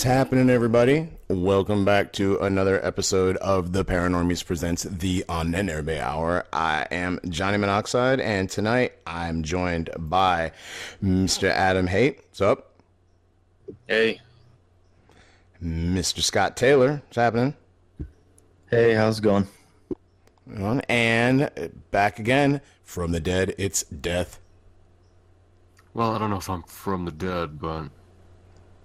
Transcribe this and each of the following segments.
What's happening, everybody? Welcome back to another episode of the Paranormies presents the Ahnenerbe Hour. I am Johnny Monoxide, and tonight I'm joined by Mr. Adam Haidt. What's up? Hey. Mr. Scott Taylor. What's happening? Hey, how's it going? And back again from the dead, it's Death. Well, I don't know if I'm from the dead, but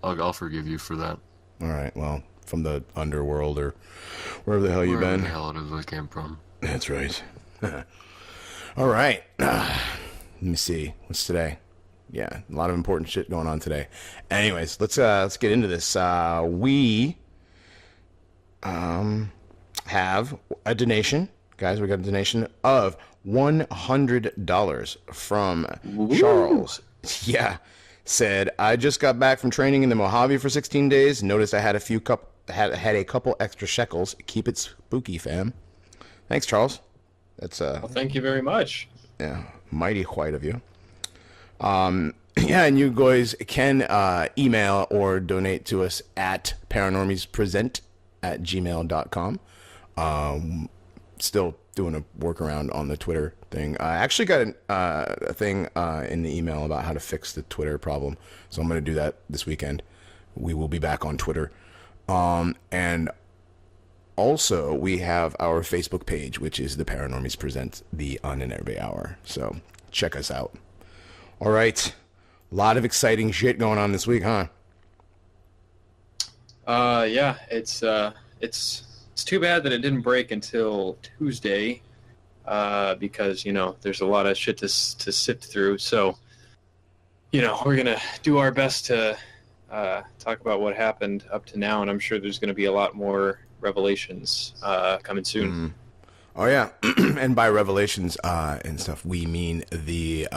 I'll forgive you for that. All right, well, from the underworld or wherever the hell you've been. Wherever the hell it is I came from. That's right. All right. Let me see. What's today? Yeah, a lot of important shit going on today. Anyways, let's get into this. We have a donation. Guys, we got a donation of $100 from Charles. Yeah. Said, I just got back from training in the Mojave for 16 days. Noticed I had a couple extra shekels. Keep it spooky, fam. Thanks, Charles. That's well, thank you very much. Yeah, mighty white of you. Yeah, and you guys can email or donate to us at paranormiespresent@gmail.com. Still doing a workaround on the Twitter thing. I actually got a thing in the email about how to fix the Twitter problem, so I'm going to do that this weekend. We will be back on Twitter. And also, we have our Facebook page, which is the Paranormies Present the Ahnenerbe Hour. So, check us out. All right. A lot of exciting shit going on this week, huh? Yeah, it's too bad that it didn't break until Tuesday, because, there's a lot of shit to sift through. So, we're going to do our best to talk about what happened up to now, and I'm sure there's going to be a lot more revelations coming soon. Mm. Oh, yeah. And by revelations and stuff, we mean the...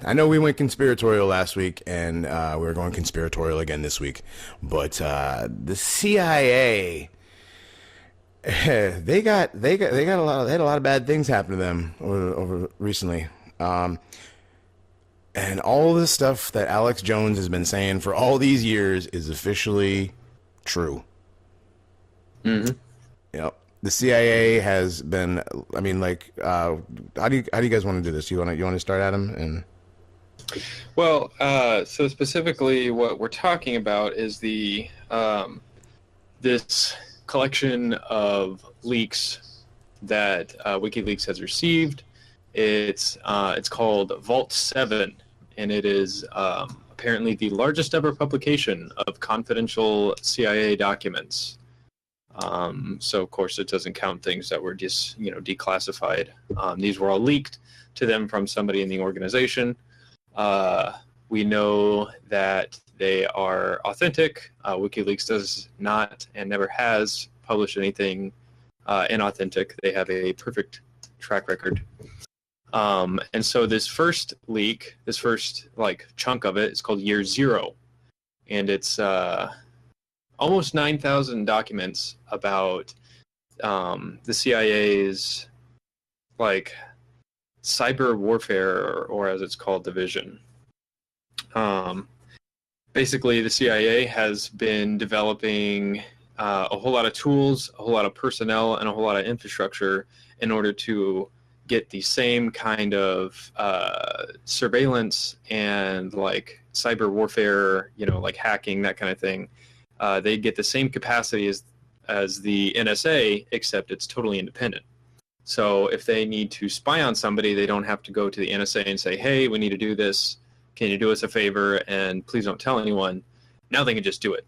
I know we went conspiratorial last week, and we're going conspiratorial again this week. But the CIA, they had a lot of bad things happen to them over recently. And all this stuff that Alex Jones has been saying for all these years is officially true. Mm-hmm. Yep. The CIA has been. I mean, how do you guys want to do this? You want to start, Adam? And well, so specifically, what we're talking about is the this collection of leaks that WikiLeaks has received. It's called Vault 7, and it is apparently the largest ever publication of confidential CIA documents. So of course it doesn't count things that were just, declassified. These were all leaked to them from somebody in the organization. We know that they are authentic. WikiLeaks does not and never has published anything inauthentic. They have a perfect track record. And so this first leak, this first chunk of it is called Year Zero, and it's almost 9,000 documents about the CIA's cyber warfare, or as it's called, division. Basically, the CIA has been developing a whole lot of tools, a whole lot of personnel, and a whole lot of infrastructure in order to get the same kind of surveillance and cyber warfare, hacking, that kind of thing. They get the same capacity as the NSA, except it's totally independent. So if they need to spy on somebody, they don't have to go to the NSA and say, hey, we need to do this. Can you do us a favor? And please don't tell anyone. Now they can just do it.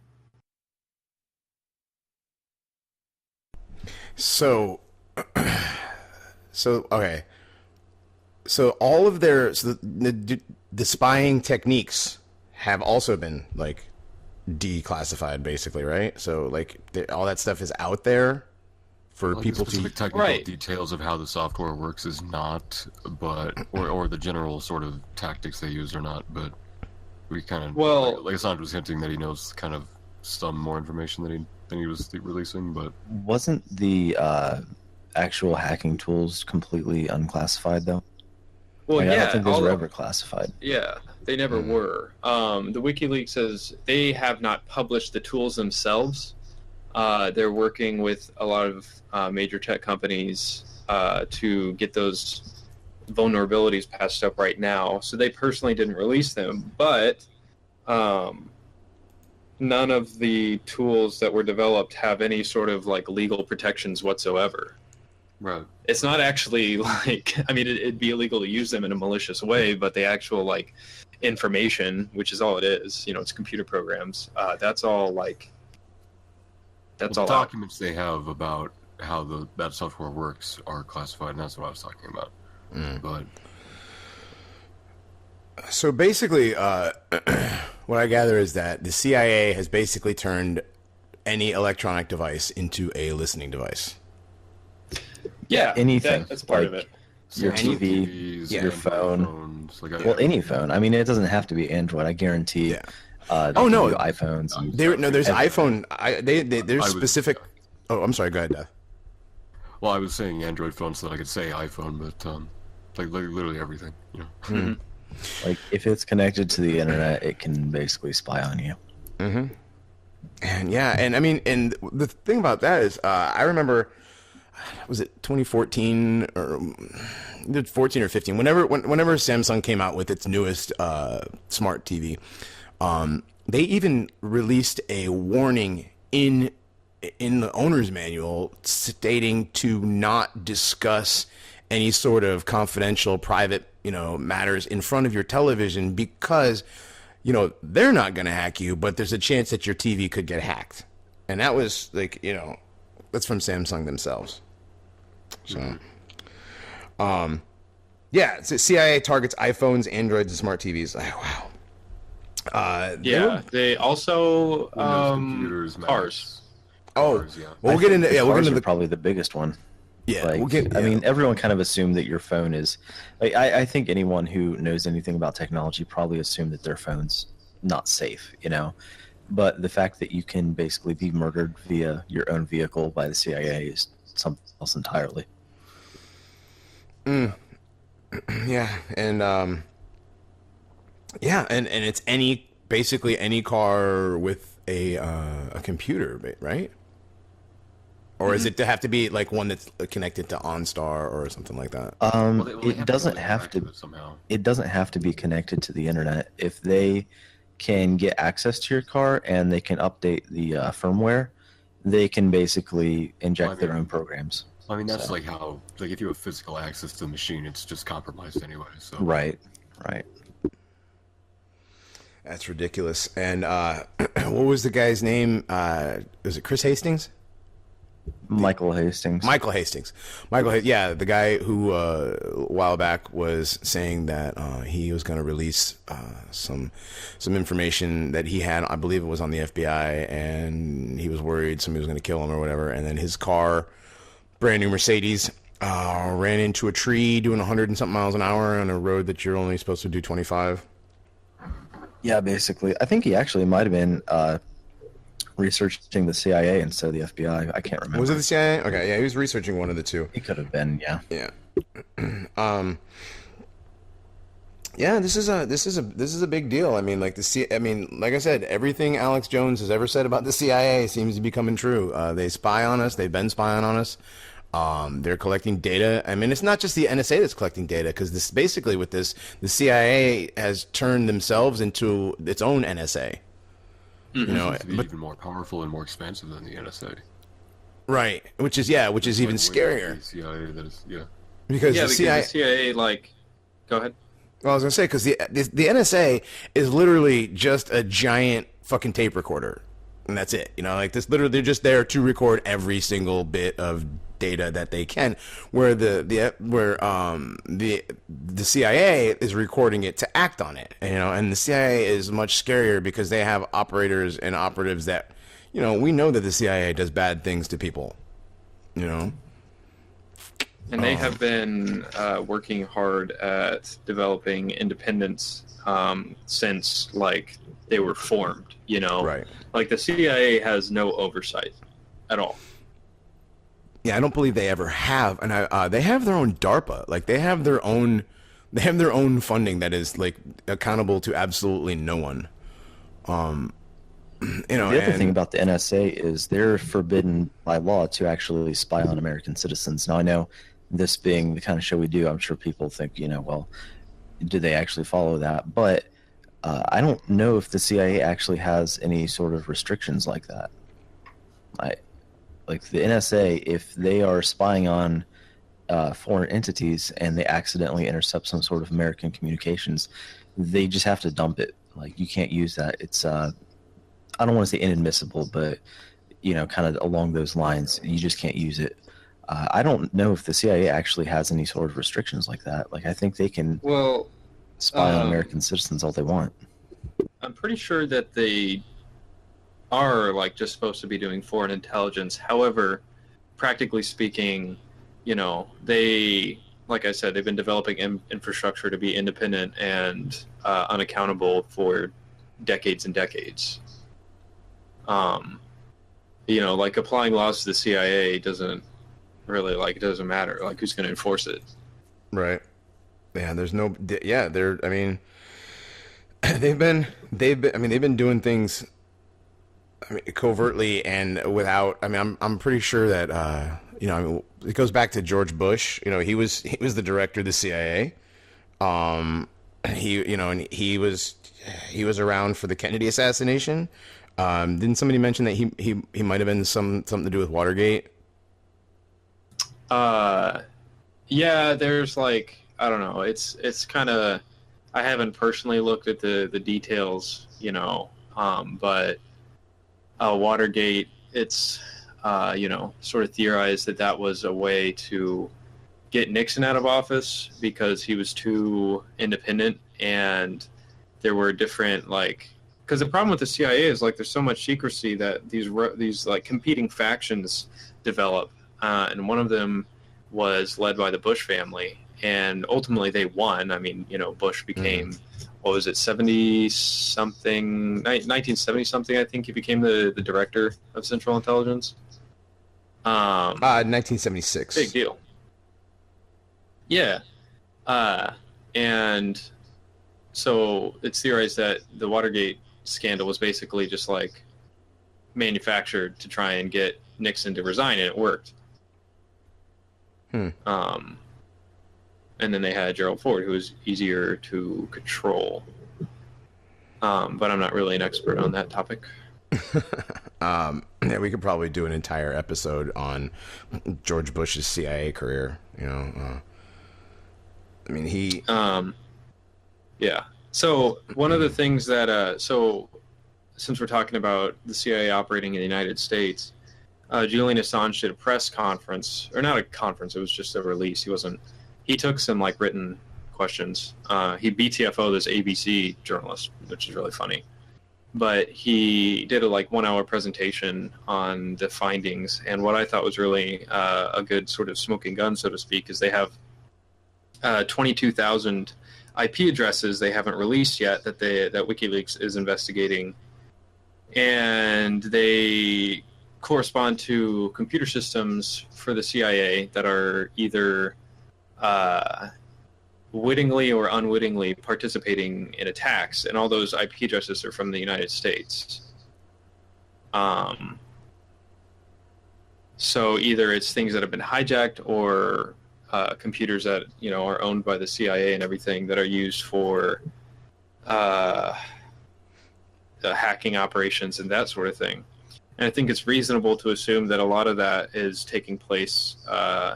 So okay. So all of the spying techniques have also been declassified, basically, right? So all that stuff is out there for people the specific technical details of how the software works is not, but or the general sort of tactics they use are not. But we kind of like Assange was hinting that he knows kind of some more information than he was releasing. But wasn't the actual hacking tools completely unclassified though? Well, I yeah, don't think those were ever classified. Yeah, they never were. The WikiLeaks says they have not published the tools themselves. They're working with a lot of major tech companies to get those vulnerabilities patched up right now. So they personally didn't release them, but none of the tools that were developed have any sort of like legal protections whatsoever. Right. It's not actually like, I mean, it'd be illegal to use them in a malicious way, but the actual like information, which is all it is, it's computer programs. That's all like, that's all. The documents they have about how that software works are classified, and that's what I was talking about. But so basically, what I gather is that the CIA has basically turned any electronic device into a listening device. Yeah, anything. That's part of like it. Your TV, TVs, your phone. phones, Well, any phone. I mean, it doesn't have to be Android. I guarantee. Yeah. Oh no, iPhones. There's iPhone. There's I specific. Oh, I'm sorry. Go ahead, Dev. Well, I was saying Android phone so that I could say iPhone, but like literally everything. Like if it's connected to the internet, it can basically spy on you. Mm-hmm. And yeah, and I mean, and the thing about that is, I remember, was it 2014 or 14 or 15? Whenever Samsung came out with its newest smart TV, they even released a warning in the owner's manual stating to not discuss any sort of confidential, private, matters in front of your television because, they're not going to hack you, but there's a chance that your TV could get hacked. And that was like, that's from Samsung themselves. So, yeah, so CIA targets iPhones, Androids, and smart TVs. Oh, wow. They also computers, cars. Cars, yeah. Well, we'll get into Cars we'll get into are probably the biggest one. Yeah, I mean, everyone kind of assumed that your phone is. Like, I think anyone who knows anything about technology probably assumed that their phone's not safe, But the fact that you can basically be murdered via your own vehicle by the CIA is something else entirely. Yeah, and it's basically any car with a computer, right? Or is it to have to be like one that's connected to OnStar or something like that? It doesn't have to. It doesn't have to be connected to the internet. If they can get access to your car and they can update the firmware, they can basically inject their own programs. I mean, that's like how, like, if you have physical access to the machine, it's just compromised anyway. So Right. That's ridiculous. And what was the guy's name? Was it Chris Hastings? Michael Hastings. Yeah, the guy who a while back was saying that he was going to release some information that he had. I believe it was on the FBI, and he was worried somebody was going to kill him or whatever. And then his car, brand new Mercedes, ran into a tree doing 100 and something miles an hour on a road that you're only supposed to do 25. Yeah, basically. I think he actually might have been researching the CIA instead of the FBI. I can't remember. Was it the CIA? Okay, yeah, he was researching one of the two. He could have been, yeah. Yeah. Yeah, this is a big deal. I mean, like like I said, everything Alex Jones has ever said about the CIA seems to be coming true. They spy on us. They've been spying on us. They're collecting data. I mean, it's not just the NSA that's collecting data, because this basically with this, the CIA has turned themselves into its own NSA. It's even more powerful and more expansive than the NSA. Right, which is even scarier. The CIA, Because the CIA, like, go ahead. Well, I was gonna say, because the NSA is literally just a giant fucking tape recorder, and that's it. Like this, literally, they're just there to record every single bit of data that they can. Where the CIA is recording it to act on it, and the CIA is much scarier because they have operators and operatives that, we know that the CIA does bad things to people, And they have been working hard at developing independence since, like, they were formed, Right. Like, the CIA has no oversight at all. Yeah, I don't believe they ever have. And they have their own DARPA. Like, they have their own They have their own funding that is like accountable to absolutely no one. You know, the other thing about the NSA is they're forbidden by law to actually spy on American citizens. Now, I know this being the kind of show we do, I'm sure people think, you know, well, do they actually follow that? But I don't know if the CIA actually has any sort of restrictions like that. Like the NSA, if they are spying on foreign entities and they accidentally intercept some sort of American communications, they just have to dump it. Like, you can't use that. It's I don't want to say inadmissible, but, you know, kind of along those lines, you just can't use it. I don't know if the CIA actually has any sort of restrictions like that. Like, I think they can spy on American citizens all they want. I'm pretty sure that they are, like, just supposed to be doing foreign intelligence. However, practically speaking, you know, they, like I said, they've been developing infrastructure to be independent and unaccountable for decades and decades. You know, like, applying laws to the CIA doesn't really, like, it doesn't matter. Like, who's going to enforce it? Right. Yeah, there's no, yeah, they're, I mean, they've been doing things, I mean, covertly and without, I mean, I'm pretty sure that, you know, I mean, it goes back to George Bush. You know, he was the director of the CIA. You know, and he was around for the Kennedy assassination. Didn't somebody mention that he might have been something to do with Watergate? Yeah, there's, like, I don't know. It's kind of, I haven't personally looked at the details, you know, but Watergate, it's, you know, sort of theorized that was a way to get Nixon out of office because he was too independent, and there were different, like, because the problem with the CIA is, like, there's so much secrecy that these like competing factions develop, and one of them was led by the Bush family, and ultimately they won. I mean, you know, Bush became, what was it, 1970 something, I think he became the director of Central Intelligence. 1976. Big deal. Yeah. And so it's theorized that the Watergate scandal was basically just, like, manufactured to try and get Nixon to resign, and it worked. And then they had Gerald Ford, who was easier to control. But I'm not really an expert on that topic. Yeah, we could probably do an entire episode on George Bush's CIA career. You know, I mean, he. Yeah. So one of the things that, so since we're talking about the CIA operating in the United States, Julian Assange did a press conference, or not a conference, it was just a release. He took some, like, written questions. He BTFO'd this ABC journalist, which is really funny. But he did a, like, 1-hour presentation on the findings, and what I thought was really a good sort of smoking gun, so to speak, is they have 22,000 IP addresses they haven't released yet that WikiLeaks is investigating, and they correspond to computer systems for the CIA that are either wittingly or unwittingly participating in attacks, and all those IP addresses are from the United States. So either it's things that have been hijacked, or computers that, you know, are owned by the CIA and everything that are used for hacking operations and that sort of thing. And I think it's reasonable to assume that a lot of that is taking place,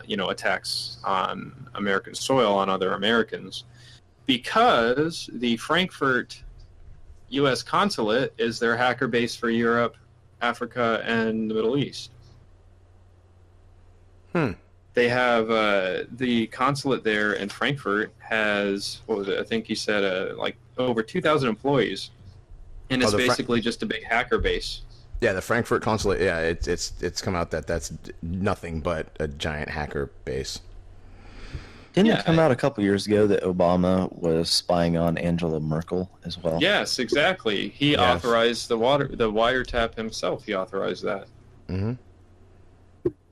you know, attacks on American soil on other Americans, because the Frankfurt U.S. consulate is their hacker base for Europe, Africa, and the Middle East. They have the consulate there in Frankfurt has, what was it? I think he said like over 2,000 employees, and it's basically just a big hacker base. Yeah, the Frankfurt consulate. Yeah, it's come out that that's nothing but a giant hacker base. Didn't it come out a couple years ago that Obama was spying on Angela Merkel as well? Yes, exactly. He authorized the wiretap himself. He authorized that. Mm-hmm.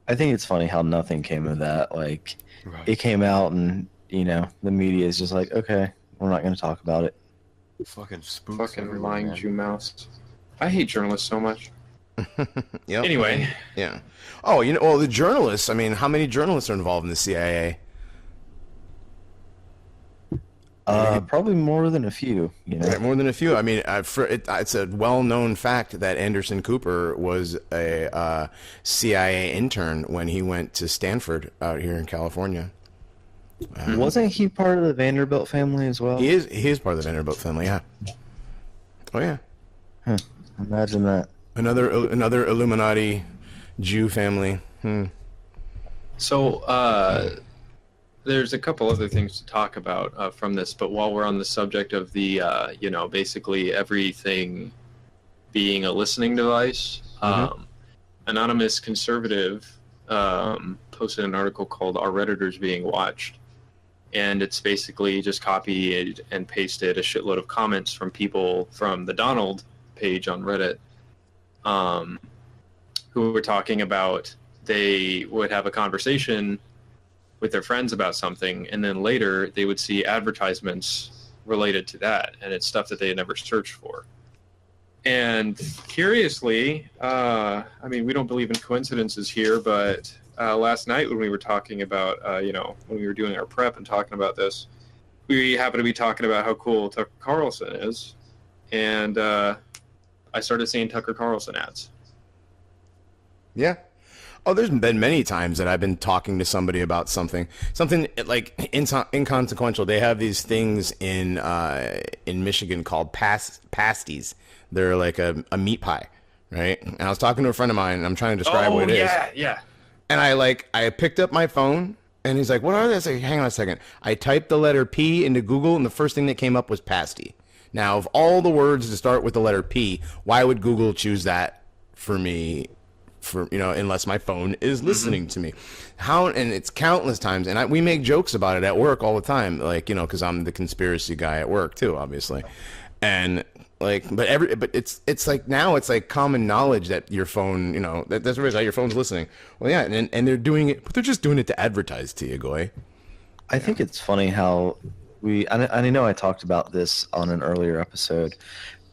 I think it's funny how nothing came of that. Like, it came out and you know, the media is just like, okay, we're not going to talk about it. Fucking spooks. Fucking lying Jew mouse. I hate journalists so much. Yep. Anyway. Yeah. Oh, you know, well, the journalists, I mean, how many journalists are involved in the CIA? Probably more than a few, you know. Right, more than a few. I mean, it's a well-known fact that Anderson Cooper was a CIA intern when he went to Stanford out here in California. Wasn't he part of the Vanderbilt family as well? He is part of the Vanderbilt family, yeah. Oh, yeah. Huh. Imagine that. Another Illuminati Jew family. So, there's a couple other things to talk about from this, but while we're on the subject of the, you know, basically everything being a listening device, Anonymous Conservative posted an article called "Are Redditors Being Watched?" And it's basically just copied and pasted a shitload of comments from people from the Donald page on Reddit, who were talking about they would have a conversation with their friends about something, and then later they would see advertisements related to that, and it's stuff that they had never searched for. And curiously, I mean, we don't believe in coincidences here, but last night when we were talking about, you know, when we were doing our prep and talking about this, we happened to be talking about how cool Tucker Carlson is, and I started seeing Tucker Carlson ads. Yeah. Oh, there's been many times that I've been talking to somebody about something like inconsequential. They have these things in Michigan called pasties. They're like a meat pie, right? And I was talking to a friend of mine, and I'm trying to describe what it is. Yeah. And I picked up my phone, and he's like, "What are they?" I said, "Hang on a second." I typed the letter P into Google, and the first thing that came up was pasty. Now, of all the words to start with the letter P, why would Google choose that for me? For, you know, unless my phone is listening to me. And it's countless times, and we make jokes about it at work all the time, like, you know, because I'm the conspiracy guy at work too, obviously. And like, but it's like now it's like common knowledge that your phone, you know, that's how your phone's listening. Well, yeah, and they're doing it, but they're just doing it to advertise to you, Goy. I think it's funny how I know I talked about this on an earlier episode,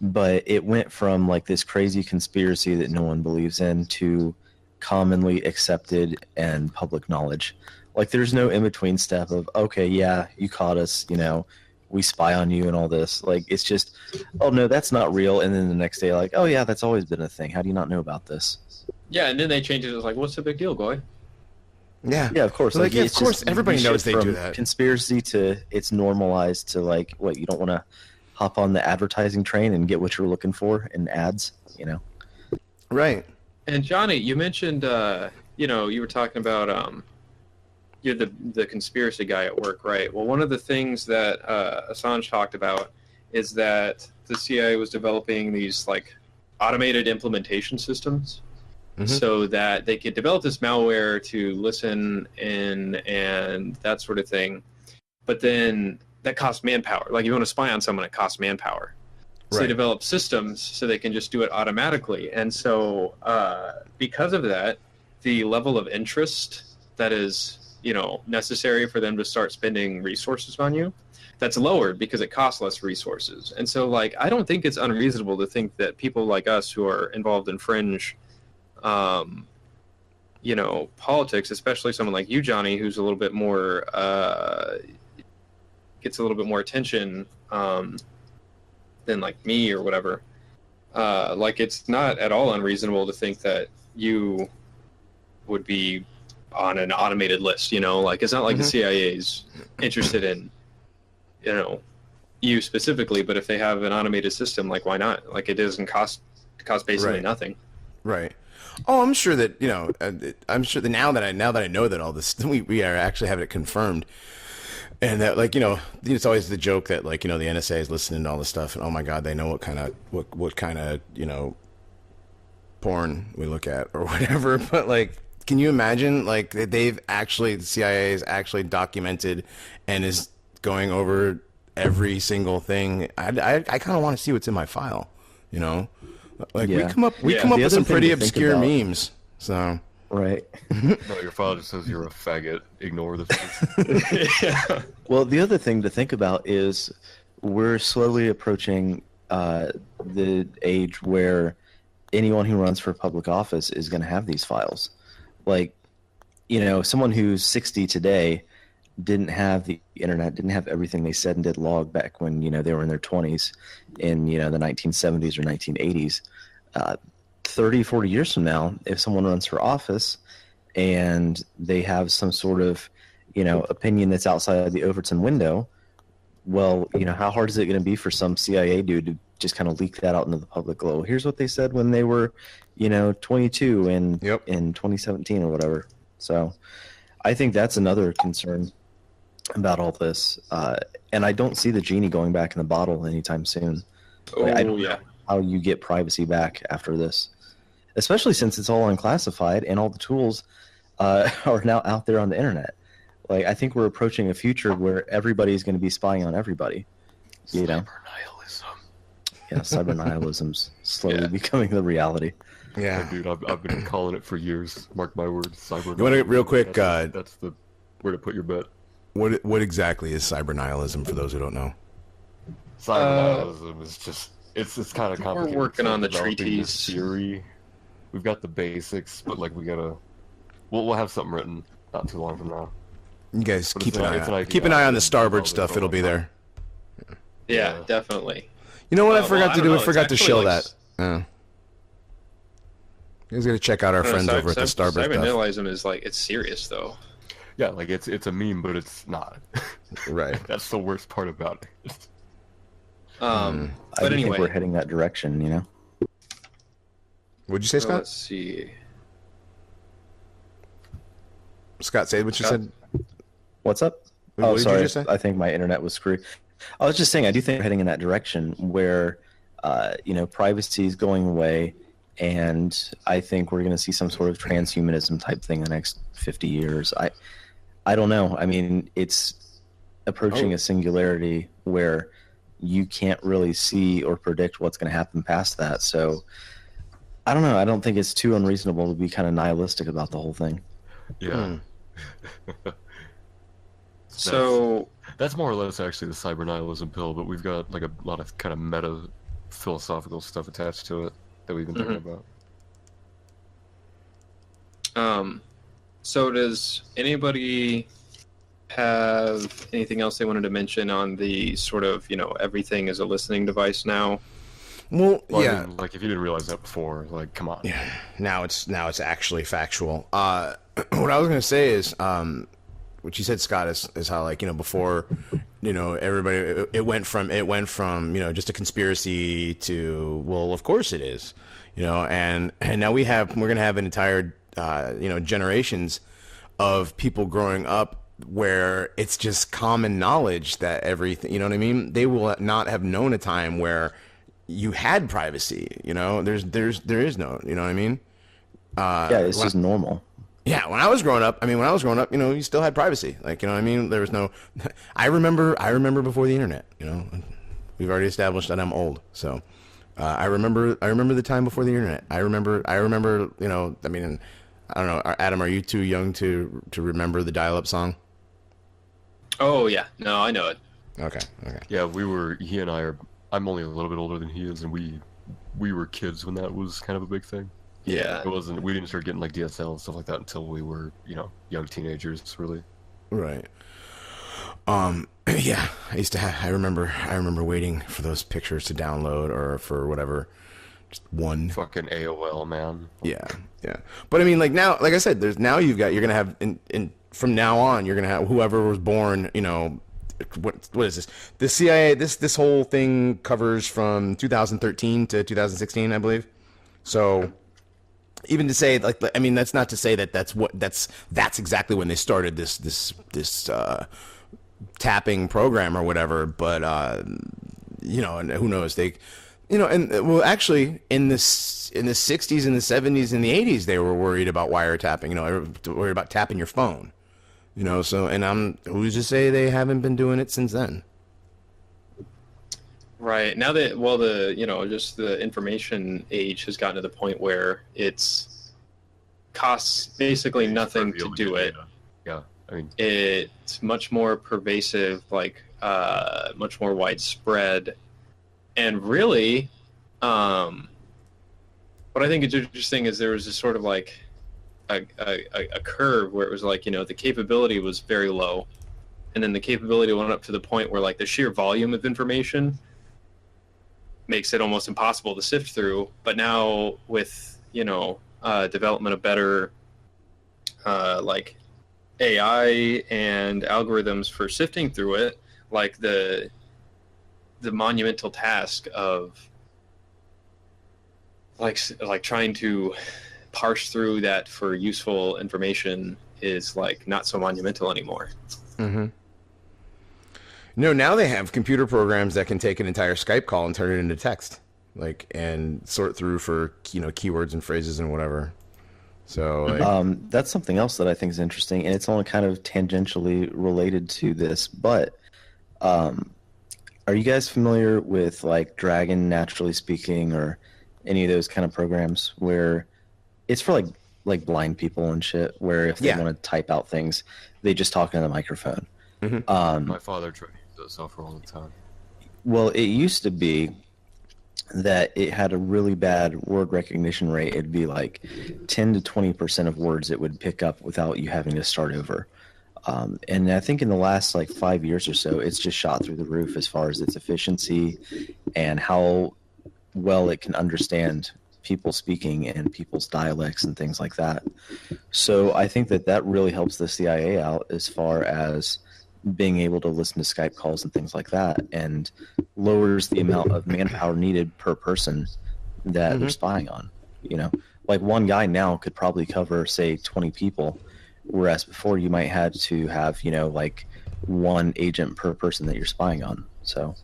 but it went from like this crazy conspiracy that no one believes in to commonly accepted and public knowledge. Like there's no in-between step of, okay, yeah, you caught us, you know, we spy on you and all this. Like it's just, oh no, that's not real. And then the next day, like, oh yeah, that's always been a thing. How do you not know about this? Yeah, and then they changed it. It's like, what's the big deal, Goy? Yeah, of course. Like, yeah, of course, everybody knows they do that. Conspiracy to it's normalized to like, what, you don't want to hop on the advertising train and get what you're looking for in ads, you know? Right. And Johnny, you mentioned, you know, you were talking about you're the conspiracy guy at work, right? Well, one of the things that Assange talked about is that the CIA was developing these like automated implementation systems so that they could develop this malware to listen in and that sort of thing. But then that costs manpower. Like, you want to spy on someone, it costs manpower. So they develop systems so they can just do it automatically. And so because of that, the level of interest that is, you know, necessary for them to start spending resources on you, that's lowered because it costs less resources. And so, like, I don't think it's unreasonable to think that people like us who are involved in fringe, you know, politics, especially someone like you, Johnny, who's a little bit more, gets a little bit more attention than like me or whatever. Like, it's not at all unreasonable to think that you would be on an automated list, you know? Like, it's not like the CIA's interested in, you know, you specifically, but if they have an automated system, like, why not? Like, it doesn't cost basically nothing. Right. Oh, I'm sure that, you know, I'm sure that now that I know that all this, we are actually having it confirmed. And that, like, you know, it's always the joke that, like, you know, the NSA is listening to all this stuff, and oh my God, they know what kind of, you know, porn we look at or whatever. But, like, can you imagine, like, the CIA is actually documented and is going over every single thing? I kind of want to see what's in my file, you know? Like, we come up with some pretty obscure memes. So Right. No, your father says you're a faggot. Ignore this. Yeah. Well, the other thing to think about is we're slowly approaching the age where anyone who runs for public office is going to have these files. Like, someone who's 60 today didn't have the internet, didn't have everything they said and did log back when, they were in their 20s in, the 1970s or 1980s. 30, 40 years from now, if someone runs for office and they have some sort of, opinion that's outside of the Overton window, well, how hard is it going to be for some CIA dude to just kind of leak that out into the public? Well, here's what they said when they were, 22 in 2017 or whatever. So I think that's another concern about all this. And I don't see the genie going back in the bottle anytime soon. I don't know how you get privacy back after this, especially since it's all unclassified and all the tools are now out there on the internet. Like, I think we're approaching a future where everybody's going to be spying on everybody. Cyber nihilism. Yeah, cyber nihilism's slowly becoming the reality. Yeah, dude, I've been calling it for years. Mark my words, cyber. You want to real quick? That's the where to put your bet. What exactly is cyber nihilism for those who don't know? Cyber nihilism is just it's kind of complicated. We're working on the Developing treaties. this theory. We've got the basics, but like we'll have something written not too long from now. You guys But keep it's an an eye idea. keep an eye on the starboard It's stuff. all It'll be there. Yeah, Yeah. definitely. You know what I Well, forgot I to don't do? know, I it's forgot to actually show like that. You guys got to check out our friends over at the Starboard Cyber stuff. nihilism is like, it's serious though. Yeah, like it's a meme, but it's not. Right. That's the worst part about it. I But do think we're anyway, heading that direction, What'd you say, so Scott? let's see. Scott, say what you Scott? said. What's up? What did you sorry. just say? I think my internet was screwed. I was just saying, I do think we're heading in that direction where, privacy is going away, and I think we're going to see some sort of transhumanism type thing in the next 50 years. I don't know. I mean, it's approaching a singularity where you can't really see or predict what's going to happen past that. So, I don't know. I don't think it's too unreasonable to be kind of nihilistic about the whole thing. Yeah. So That's more or less actually the cyber nihilism pill, but we've got like a lot of kind of meta philosophical stuff attached to it that we've been talking about. So does anybody have anything else they wanted to mention on the sort of, everything is a listening device now? Well, Well, yeah. I mean, like if you didn't realize that before, like come on. Yeah. Now it's actually factual. What I was gonna say is, what you said, Scott, is how, like, before, everybody, it went from just a conspiracy to, well, of course it is, and now we're gonna have an entire generations of people growing up where it's just common knowledge that everything, you know what I mean? They will not have known a time where you had privacy, there is no, you know what I mean? Yeah, it's just normal. Yeah, when I was growing up, you still had privacy. Like, you know what I mean? There was no, I remember before the internet, we've already established that I'm old. So, I remember the time before the internet. I remember, I don't know, Adam, are you too young to remember the dial-up song? Oh yeah, no, I know it. Okay. Yeah, he and I are, I'm only a little bit older than he is, and we were kids when that was kind of a big thing. Yeah. We didn't start getting like DSL and stuff like that until we were, young teenagers, really. Right. Yeah, I remember waiting for those pictures to download or for whatever, just one. Fucking AOL, man. Yeah. But I mean, like now, like I said, you're gonna have, from now on, you're gonna have whoever was born, what is this? The CIA, this whole thing covers from 2013 to 2016, I believe. So, even to say, like, I mean, that's not to say that that's exactly when they started this tapping program or whatever. But and who knows? They, and well, actually, in the 60s and the 70s and the 80s, they were worried about wiretapping. Worried about tapping your phone. So, and who's to say they haven't been doing it since then? Right. Now that, just the information age has gotten to the point where it's costs basically nothing to do it. Yeah, I mean, it's much more pervasive, like much more widespread, and really, what I think is interesting is there was this sort of like a curve where it was like, the capability was very low, and then the capability went up to the point where like the sheer volume of information makes it almost impossible to sift through. But now with development of better like AI and algorithms for sifting through it, like the monumental task of like trying to parse through that for useful information is like not so monumental anymore. Mm-hmm. No, now they have computer programs that can take an entire Skype call and turn it into text, like, and sort through for keywords and phrases and whatever. So like, that's something else that I think is interesting, and it's only kind of tangentially related to this. But are you guys familiar with like Dragon Naturally Speaking or any of those kind of programs where it's for like blind people and shit, where if they want to type out things, they just talk into the microphone? Mm-hmm. My father tried to use that software all the time. Well, it used to be that it had a really bad word recognition rate. It'd be like 10 to 20% of words it would pick up without you having to start over. And I think in the last like 5 years or so, it's just shot through the roof as far as its efficiency and how well it can understand people speaking and people's dialects and things like that. So I think that really helps the CIA out as far as being able to listen to Skype calls and things like that, and lowers the amount of manpower needed per person that they're spying on. Like one guy now could probably cover, say, 20 people, whereas before you might have to have, like one agent per person that you're spying on. So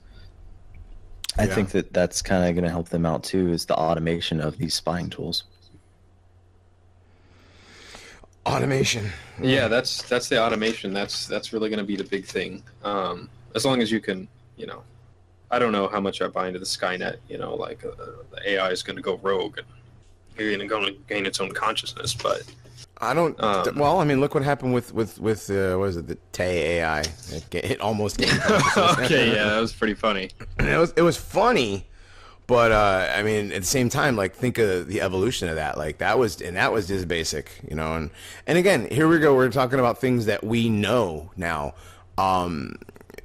I think that's kind of going to help them out too, is the automation of these spying tools. Automation. Yeah, that's the automation. That's really going to be the big thing. As long as you can, I don't know how much I buy into the Skynet. Like the AI is going to go rogue and you're going to gain its own consciousness. But I don't. Well, I mean, look what happened with what is it, the Tay AI? It almost gained consciousness. Okay, yeah, that was pretty funny. It was funny, but I mean, at the same time, like, think of the evolution of that. Like that was just basic, And again, here we go. We're talking about things that we know now.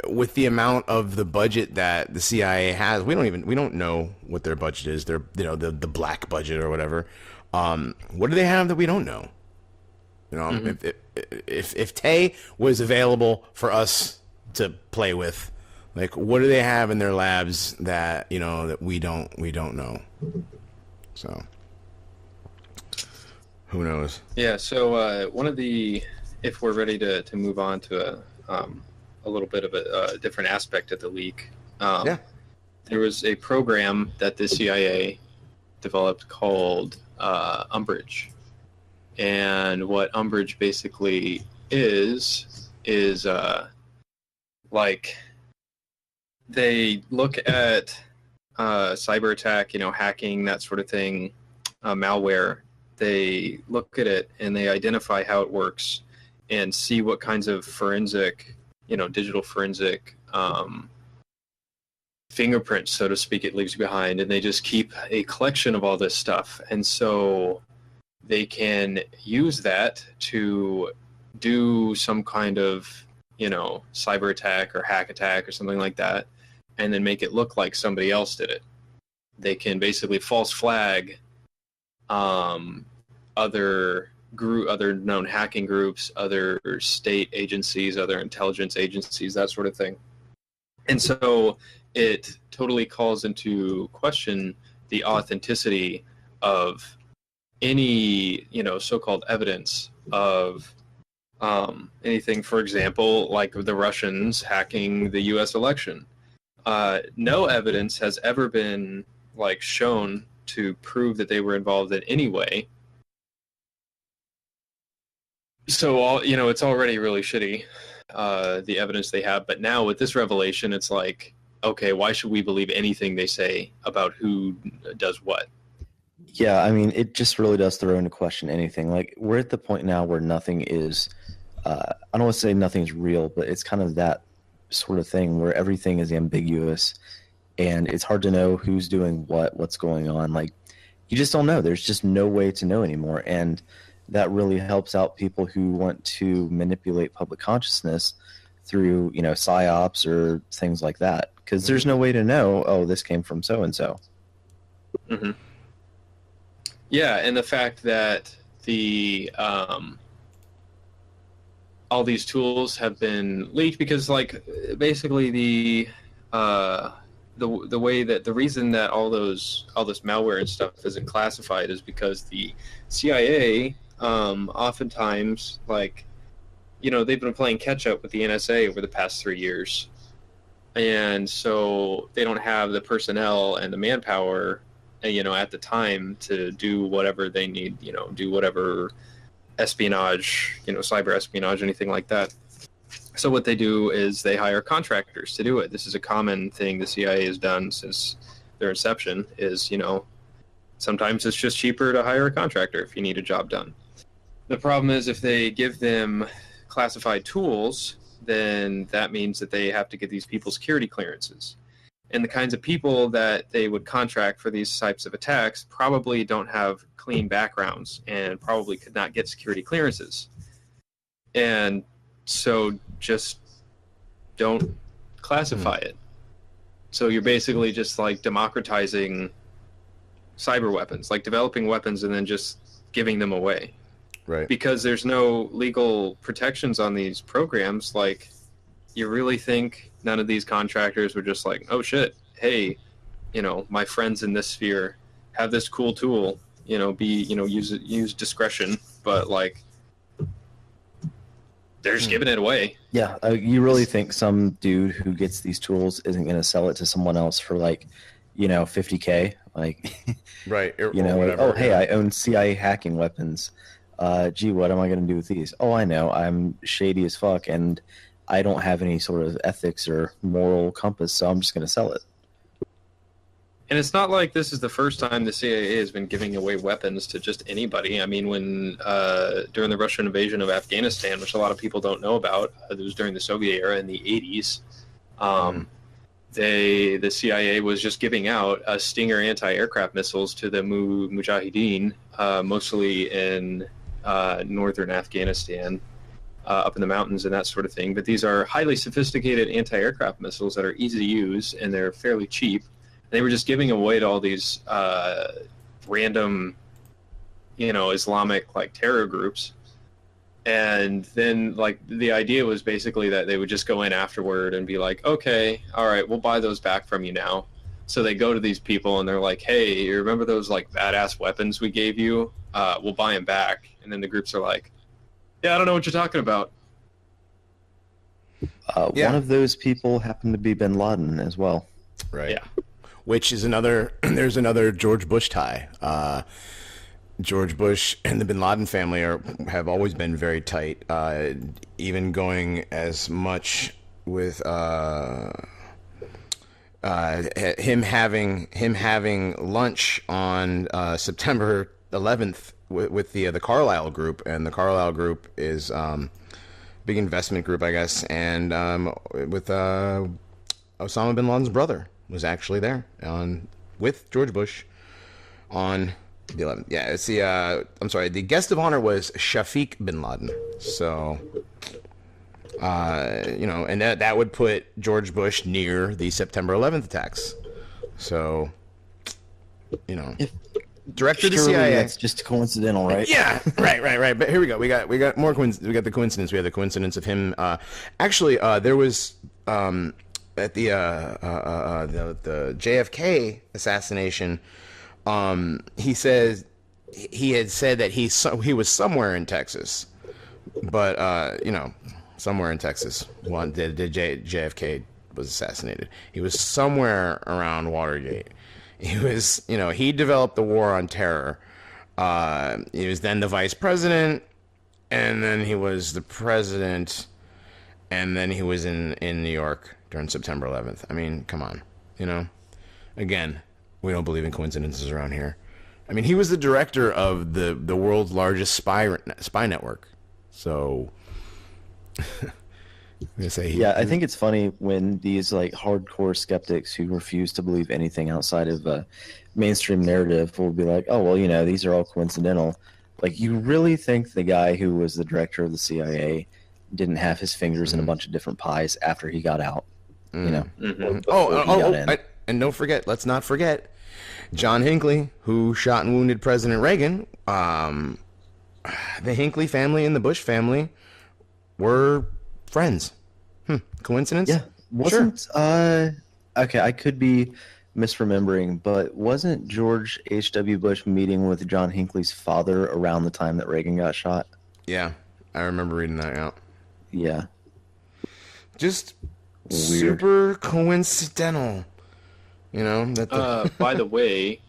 With the amount of the budget that the CIA has, we don't know what their budget is. Their the black budget or whatever. What do they have that we don't know? If Tay was available for us to play with, like, what do they have in their labs that that we don't know? So who knows? Yeah. So one of the, if we're ready to move on to a little bit of a different aspect of the leak, there was a program that the CIA developed called Umbrage. And what Umbrage basically is like, they look at cyber attack, hacking, that sort of thing, malware. They look at it and they identify how it works and see what kinds of forensic, digital forensic fingerprints, so to speak, it leaves behind. And they just keep a collection of all this stuff. And so they can use that to do some kind of, cyber attack or hack attack or something like that, and then make it look like somebody else did it. They can basically false flag other known hacking groups, other state agencies, other intelligence agencies, that sort of thing. And so it totally calls into question the authenticity of any, so-called evidence of anything, for example, like the Russians hacking the U.S. election. No evidence has ever been shown to prove that they were involved in any way. So it's already really shitty, the evidence they have. But now with this revelation, it's like, okay, why should we believe anything they say about who does what? Yeah, I mean, it just really does throw into question anything. Like, we're at the point now where nothing is, I don't want to say nothing is real, but it's kind of that sort of thing where everything is ambiguous and it's hard to know who's doing what's going on. Like, you just don't know. There's just no way to know anymore. And that really helps out people who want to manipulate public consciousness through, psyops or things like that. Because there's no way to know, oh, this came from so-and-so. Mm-hmm. Yeah, and the fact that all these tools have been leaked because, like, basically the way that the reason that all this malware and stuff isn't classified is because the CIA oftentimes, like, they've been playing catch up with the NSA over the past 3 years, and so they don't have the personnel and the manpower at the time to do whatever they need, do whatever espionage, cyber espionage, anything like that. So what they do is they hire contractors to do it. This is a common thing the CIA has done since their inception is, sometimes it's just cheaper to hire a contractor if you need a job done. The problem is if they give them classified tools, then that means that they have to get these people security clearances. And the kinds of people that they would contract for these types of attacks probably don't have clean backgrounds and probably could not get security clearances. And so just don't classify it. So you're basically just like democratizing cyber weapons, like developing weapons and then just giving them away. Right. Because there's no legal protections on these programs. Like, you really think none of these contractors were just like, oh shit, hey, my friends in this sphere have this cool tool, use discretion, but like they're just giving it away. Yeah, you really think some dude who gets these tools isn't going to sell it to someone else for like, $50K? Like, right? Or whatever. Oh, hey, I own CIA hacking weapons. Gee, what am I going to do with these? Oh, I know, I'm shady as fuck, and I don't have any sort of ethics or moral compass, so I'm just going to sell it. And it's not like this is the first time the CIA has been giving away weapons to just anybody. I mean, when during the Russian invasion of Afghanistan, which a lot of people don't know about, it was during the Soviet era in the 80s, the CIA was just giving out Stinger anti-aircraft missiles to the Mujahideen, mostly in northern Afghanistan. Up in the mountains and that sort of thing. But these are highly sophisticated anti-aircraft missiles that are easy to use and they're fairly cheap. They were just giving away to all these random, Islamic like terror groups. And then like the idea was basically that they would just go in afterward and be like, okay, all right, we'll buy those back from you now. So they go to these people and they're like, hey, you remember those like badass weapons we gave you? We'll buy them back. And then the groups are like, yeah, I don't know what you're talking about. One of those people happened to be bin Laden as well. Right. Yeah. Which is there's another George Bush tie. George Bush and the bin Laden family have always been very tight, even going as much with him having lunch on September 11th with the Carlyle Group, and the Carlyle Group is big investment group, I guess, and with Osama bin Laden's brother was actually there with George Bush on the 11th. Yeah, it's the guest of honor was Shafiq bin Laden. So, and that would put George Bush near the September 11th attacks. So, director of the CIA. That's just coincidental, right? Yeah, right. But here we go. We got more we got the coincidence. We have the coincidence of him. Actually, there was at the JFK assassination. He says he had said that he was somewhere in Texas, but somewhere in Texas. JFK was assassinated. He was somewhere around Watergate. He was, he developed the war on terror. He was then the vice president, and then he was the president, and then he was in New York during September 11th. I mean, come on, Again, we don't believe in coincidences around here. I mean, he was the director of the world's largest spy network. So, I'm gonna say I think it's funny when these like hardcore skeptics who refuse to believe anything outside of a mainstream narrative will be like, oh well, these are all coincidental. Like, you really think the guy who was the director of the CIA didn't have his fingers in a bunch of different pies after he got out? And don't forget, let's not forget John Hinckley, who shot and wounded President Reagan. The Hinckley family and the Bush family were friends. Coincidence? Yeah. Wasn't okay, I could be misremembering, but wasn't George H.W. Bush meeting with John Hinckley's father around the time that Reagan got shot? Yeah, I remember reading that out. Yeah. Just weird. Super coincidental. By the way,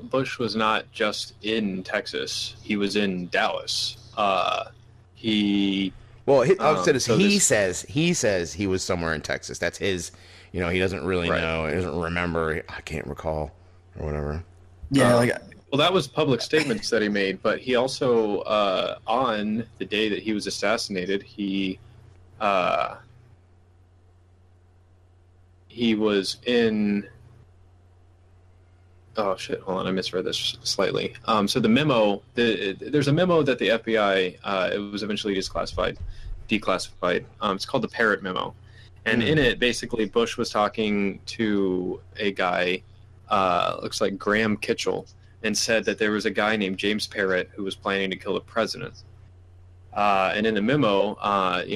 Bush was not just in Texas. He was in Dallas. He says he was somewhere in Texas. That's his, he doesn't really know. He doesn't remember. I can't recall or whatever. Yeah, well, that was public statements that he made, but he also, on the day that he was assassinated, he was in. Oh shit! Hold on, I misread this slightly. So the memo, there's a memo that the FBI, it was eventually declassified. It's called the Parrott memo, and in it, basically, Bush was talking to a guy, looks like Graham Kitchell, and said that there was a guy named James Parrott who was planning to kill the president. And in the memo,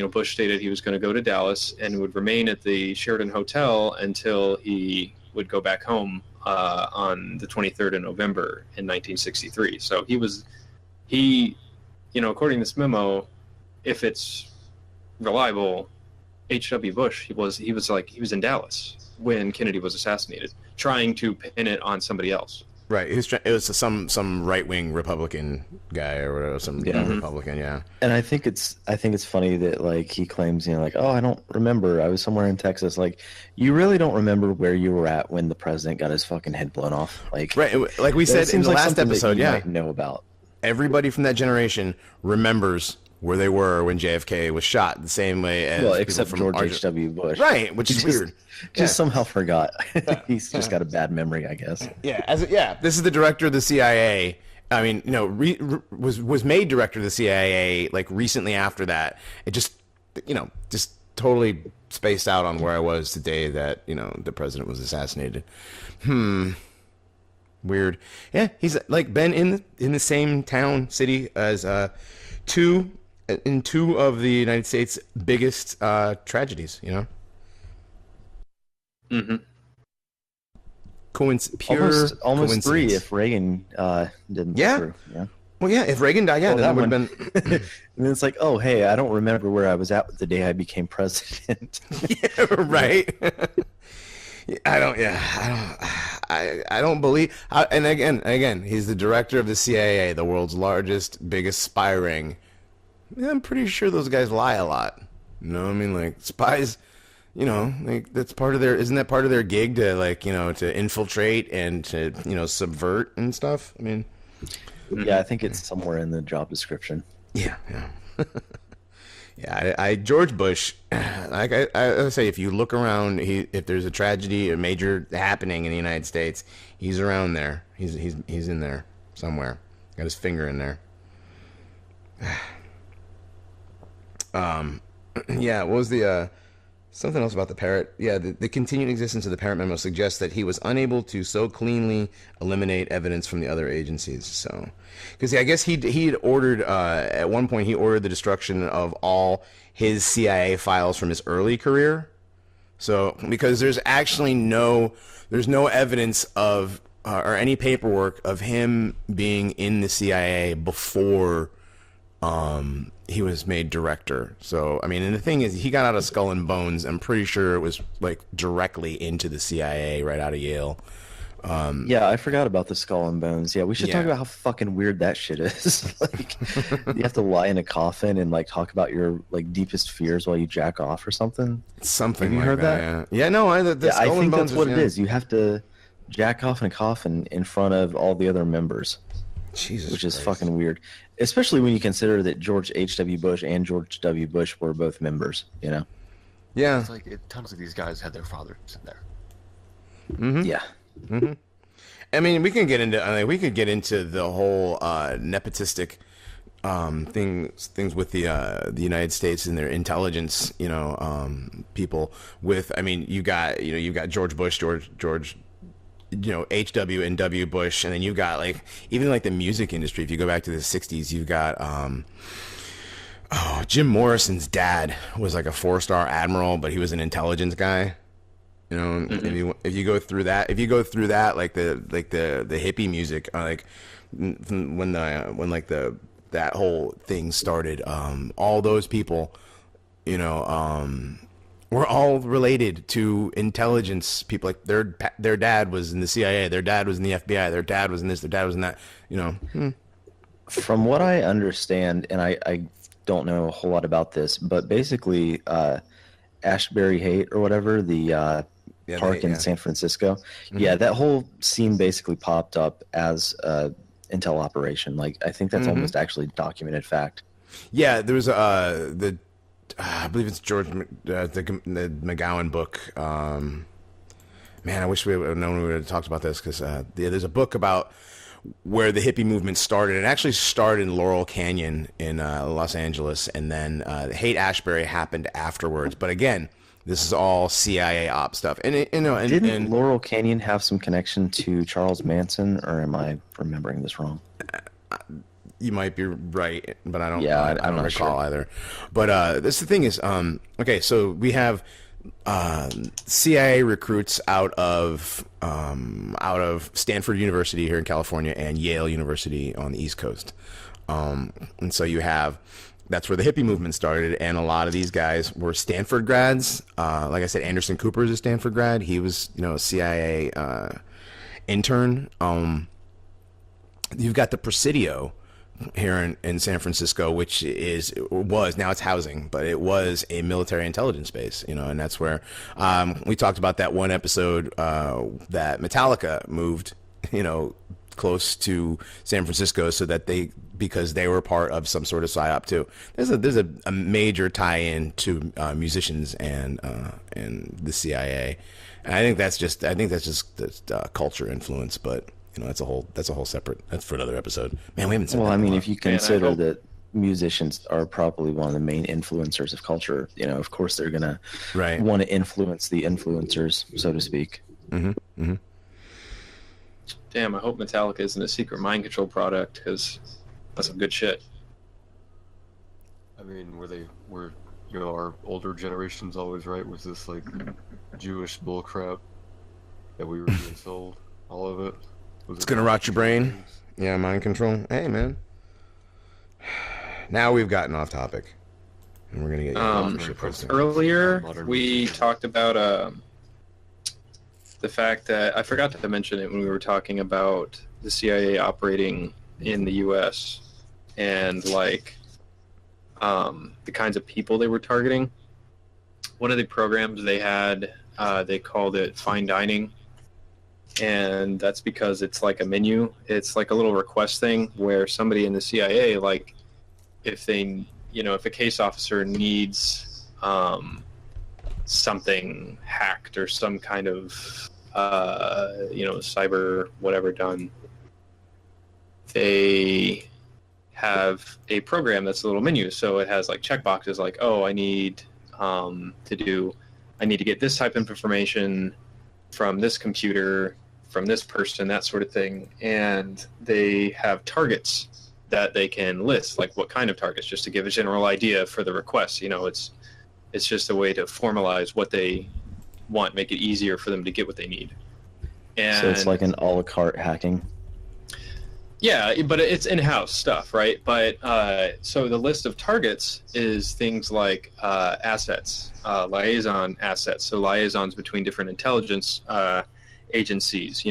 Bush stated he was going to go to Dallas and would remain at the Sheraton Hotel until he would go back home on the 23rd of November in 1963. So according to this memo, if it's reliable, H.W. Bush, he was in Dallas when Kennedy was assassinated, trying to pin it on somebody else. Right, it was some right-wing Republican guy or whatever, Republican, yeah. And I think it's funny that like he claims, oh, I don't remember. I was somewhere in Texas. Like, you really don't remember where you were at when the president got his fucking head blown off. Like, right, like we said in the last episode, might know about. Everybody from that generation remembers where they were when JFK was shot, the same way as except George H.W. Bush, right? Which is weird. Just somehow forgot. He's just got a bad memory, I guess. Yeah, this is the director of the CIA. I mean, was made director of the CIA like recently after that. It just totally spaced out on where I was the day that the president was assassinated. Weird. Yeah, he's like been in the same city as two of the United States' biggest tragedies. Mm-hmm. Almost three if Reagan didn't go through. Yeah. Well, yeah, if Reagan died, then that would have been. And then it's like, oh, hey, I don't remember where I was at the day I became president. Yeah, right. I don't believe. And again, he's the director of the CIA, the world's largest, biggest spy ring. I'm pretty sure those guys lie a lot. Like spies. Like that's part of isn't that part of their gig to to infiltrate and to, subvert and stuff? I mean, yeah, I think it's somewhere in the job description. Yeah. Yeah, George Bush, like I say, if you look around, if there's a tragedy, a major happening in the United States, he's around there. He's in there somewhere. Got his finger in there. Yeah, what was the something else about the Parrott? Yeah, the continued existence of the Parrott memo suggests that he was unable to so cleanly eliminate evidence from the other agencies. So, because I guess he'd ordered at one point he ordered the destruction of all his CIA files from his early career. So, because there's actually no evidence of or any paperwork of him being in the CIA before he was made director. So, I mean, and the thing is, he got out of Skull and Bones. I'm pretty sure it was like directly into the CIA right out of Yale. Yeah, I forgot about the Skull and Bones. Yeah, we should talk about how fucking weird that shit is. Like, you have to lie in a coffin and like talk about your like deepest fears while you jack off or something. Something. Have you like heard that? Yeah, no, I think that's what it is. You have to jack off in a coffin in front of all the other members. Jesus which is Christ. fucking weird, especially when you consider that George H.W. Bush and George W. Bush were both members, you know? Yeah. It's like tons of these guys had their fathers in there. Mm-hmm. Yeah. Mm-hmm. I mean, we could get into the whole nepotistic things with the United States and their intelligence, people. With, I mean, you've got George Bush, George, H.W. and W. Bush, and then you've got even the music industry. If you go back to the '60s, you've got Jim Morrison's dad was a 4-star admiral, but he was an intelligence guy. Mm-hmm. If you go through that, like the hippie music, when that whole thing started, all those people, were all related to intelligence people. Their dad was in the CIA, their dad was in the FBI, their dad was in this, their dad was in that. From what I understand, and I don't know a whole lot about this, but basically, Ashbury Haight or whatever, the park in San Francisco, Mm-hmm. that whole scene basically popped up as a intel operation. I think that's almost actually documented fact. Yeah, there was I believe it's George the McGowan book. Man, I wish we would have known we would have talked about this, because there's a book about where the hippie movement started. It actually started in Laurel Canyon in Los Angeles, and then Haight-Ashbury happened afterwards. But again, this is all CIA op stuff. And didn't Laurel Canyon have some connection to Charles Manson, or am I remembering this wrong? You might be right, but I don't. Yeah, I don't recall either. But this the thing is, okay, so we have CIA recruits out of Stanford University here in California and Yale University on the East Coast, and so that's where the hippie movement started, and a lot of these guys were Stanford grads. Like I said, Anderson Cooper is a Stanford grad. He was, a CIA intern. You've got the Presidio here in San Francisco, which was now it's housing, but it was a military intelligence base, and that's where we talked about that one episode that Metallica moved, close to San Francisco, so that because they were part of some sort of psyop too. There's a major tie-in to musicians and the CIA, and I think that's just culture influence, but. That's a whole separate. That's for another episode. Man, we haven't. Well, I mean, if you consider that musicians are probably one of the main influencers of culture, of course they're gonna want to influence the influencers, so to speak. Mm-hmm. Mm-hmm. Damn, I hope Metallica isn't a secret mind control product, because that's some good shit. I mean, were our older generations always right with this Jewish bullcrap that we were being sold? All of it. It's gonna rot your brain. Yeah, mind control. Hey, man. Now we've gotten off topic, and we're gonna get earlier. We talked about the fact that I forgot to mention it when we were talking about the CIA operating in the U.S. and the kinds of people they were targeting. One of the programs they had, they called it Fine Dining. And that's because it's like a menu. It's like a little request thing where somebody in the CIA, if a case officer needs something hacked or some kind of, cyber whatever done, they have a program that's a little menu. So it has checkboxes I need to get this type of information from this computer, from this person, that sort of thing. And they have targets that they can list, what kind of targets, just to give a general idea for the request. It's just a way to formalize what they want, make it easier for them to get what they need. And so it's like an a la carte hacking. Yeah, but it's in-house stuff, right? But so the list of targets is things like assets, liaison assets, so liaisons between different intelligence agencies,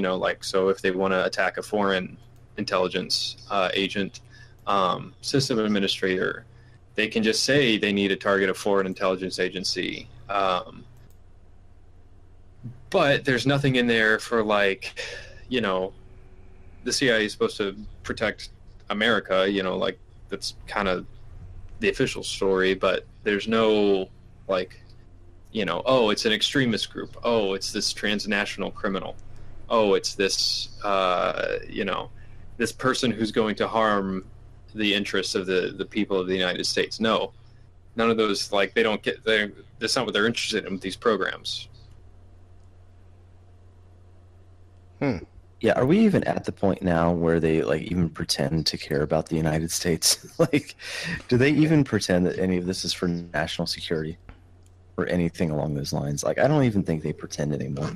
so if they want to attack a foreign intelligence agent, system administrator, they can just say they need to target a foreign intelligence agency. But there's nothing in there for, like, you know, the CIA is supposed to protect America, you know, like, that's kind of the official story, but there's no, like, you know, oh, it's an extremist group. Oh, it's this transnational criminal. Oh, it's this, you know, this person who's going to harm the interests of the people of the United States. No, none of those, like, they don't get, that's not what they're interested in with these programs. Yeah, are we even at the point now where they, like, even pretend to care about the United States? Like, do they even pretend that any of this is for national security or anything along those lines? Like, I don't even think they pretend anymore.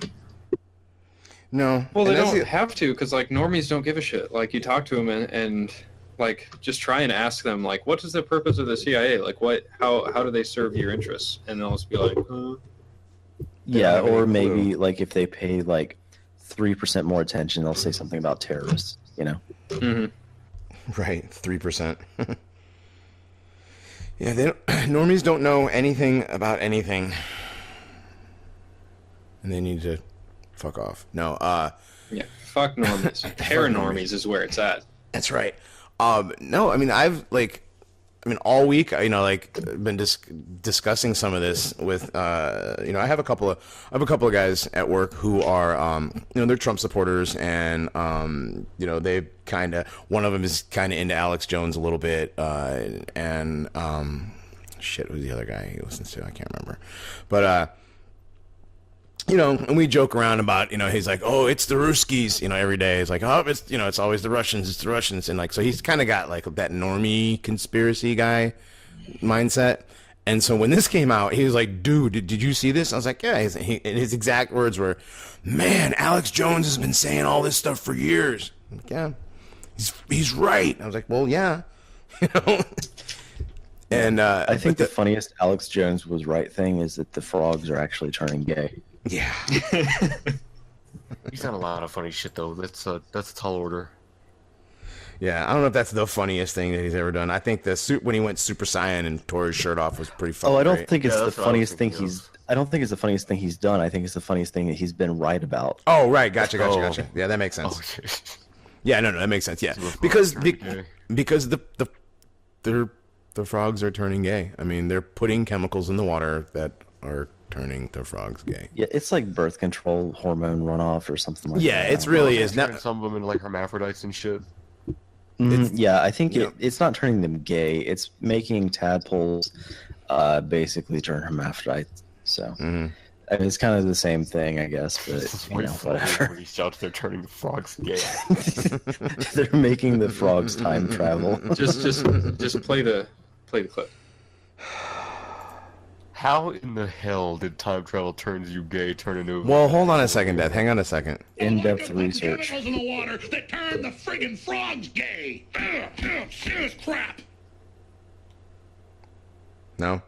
No. Well, they don't have to, because, like, normies don't give a shit. Like, you talk to them and like, just try and ask them, like, what is the purpose of the CIA? Like, how do they serve your interests? And they'll just be like, Yeah, or maybe, like, if they pay, like, 3% more attention, they'll say something about terrorists, you know? Mm-hmm. Right, 3%. Yeah, normies don't know anything about anything. And they need to fuck off. No, yeah, fuck normies. Paranormies is where it's at. That's right. No, I mean, all week, you know, like, been discussing some of this with, you know, I have a couple of guys at work who are, you know, they're Trump supporters, and, you know, they one of them is kind of into Alex Jones a little bit, and, shit, who's the other guy he listens to? I can't remember. But, you know, and we joke around about, you know, he's like, oh, it's the Ruskies, you know, every day. It's like, oh, it's, you know, it's always the Russians, it's the Russians. And, like, so he's kind of got, like, that normie conspiracy guy mindset. And so when this came out, he was like, dude, did you see this? I was like, yeah. And his exact words were, man, Alex Jones has been saying all this stuff for years. I'm like, yeah, he's right. I was like, well, yeah, you know. And I think the funniest Alex Jones was right thing is that the frogs are actually turning gay. Yeah. He's done a lot of funny shit, though. That's a tall order. Yeah, I don't know if that's the funniest thing that he's ever done. I think when he went Super Saiyan and tore his shirt off was pretty funny. Oh, I don't think it's the funniest thing I don't think it's the funniest thing he's done. I think it's the funniest thing that he's been right about. Oh, right. Gotcha. Yeah, that makes sense. Okay. Yeah, no, that makes sense. Yeah, because the frogs are turning gay. I mean, they're putting chemicals in the water that are turning the frogs gay. Yeah, it's like birth control hormone runoff or something like that. Yeah, it really is. Some of them into, like, hermaphrodites and shit. Yeah, I think it's not turning them gay. It's making tadpoles basically turn hermaphrodites. So I mean, it's kind of the same thing, I guess. But you know, whatever. He shouts, they're turning the frogs gay. They're making the frogs time travel. Just play the clip. How in the hell did time travel turns you gay turn into? Well, hold on a second, Death. Hang on a second. In-depth research. Chemicals in the water that turn the friggin' frogs gay. Serious crap. No.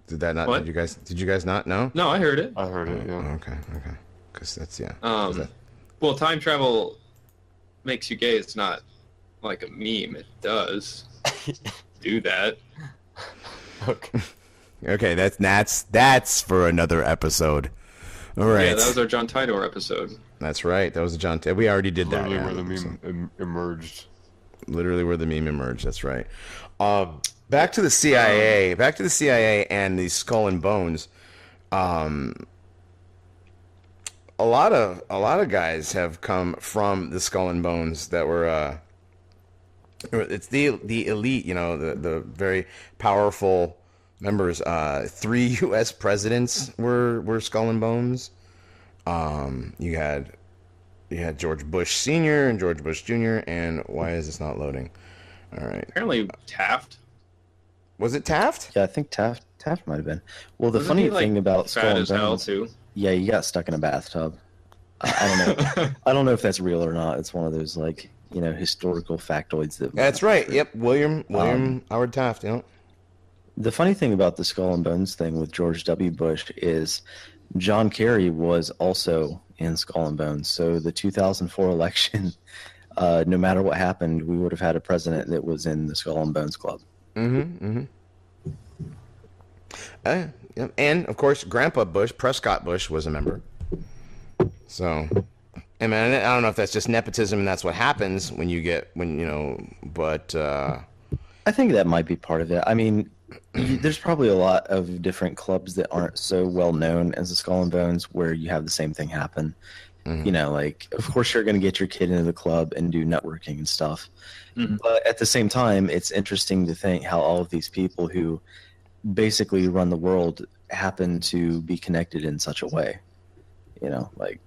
Did that not? What? Did you guys not know? No, I heard it. I heard it. Yeah. Okay. Because that's Well, time travel makes you gay. It's not like a meme. It does do that. Okay, that's for another episode. All right. Yeah, that was our John Tidor episode. That's right. That was a John. We already did that. Literally where the meme emerged. Literally where the meme emerged. That's right. Back to the CIA. Back to the CIA and the Skull and Bones. A lot of guys have come from the Skull and Bones that were. It's the elite, you know, the very powerful members. 3 U.S. presidents were Skull and Bones. You had George Bush Sr. and George Bush Jr. And why is this not loading? All right. Apparently Taft. Was it Taft? Yeah, I think Taft might have been. Well, the funny thing about Skull and Bones, too. Yeah, you got stuck in a bathtub. I don't know. I don't know if that's real or not. It's one of those, like, you know, historical factoids that. That's right. Yep, William Howard Taft. You know. The funny thing about the Skull and Bones thing with George W. Bush is John Kerry was also in Skull and Bones. So the 2004 election, no matter what happened, we would have had a president that was in the Skull and Bones Club. And of course, Grandpa Bush, Prescott Bush, was a member. So, and man, I don't know if that's just nepotism and that's what happens when but I think that might be part of it. I mean, there's probably a lot of different clubs that aren't so well known as the Skull and Bones where you have the same thing happen. Mm-hmm. Like, of course you're going to get your kid into the club and do networking and stuff. Mm-hmm. But at the same time, it's interesting to think how all of these people who basically run the world happen to be connected in such a way. Like,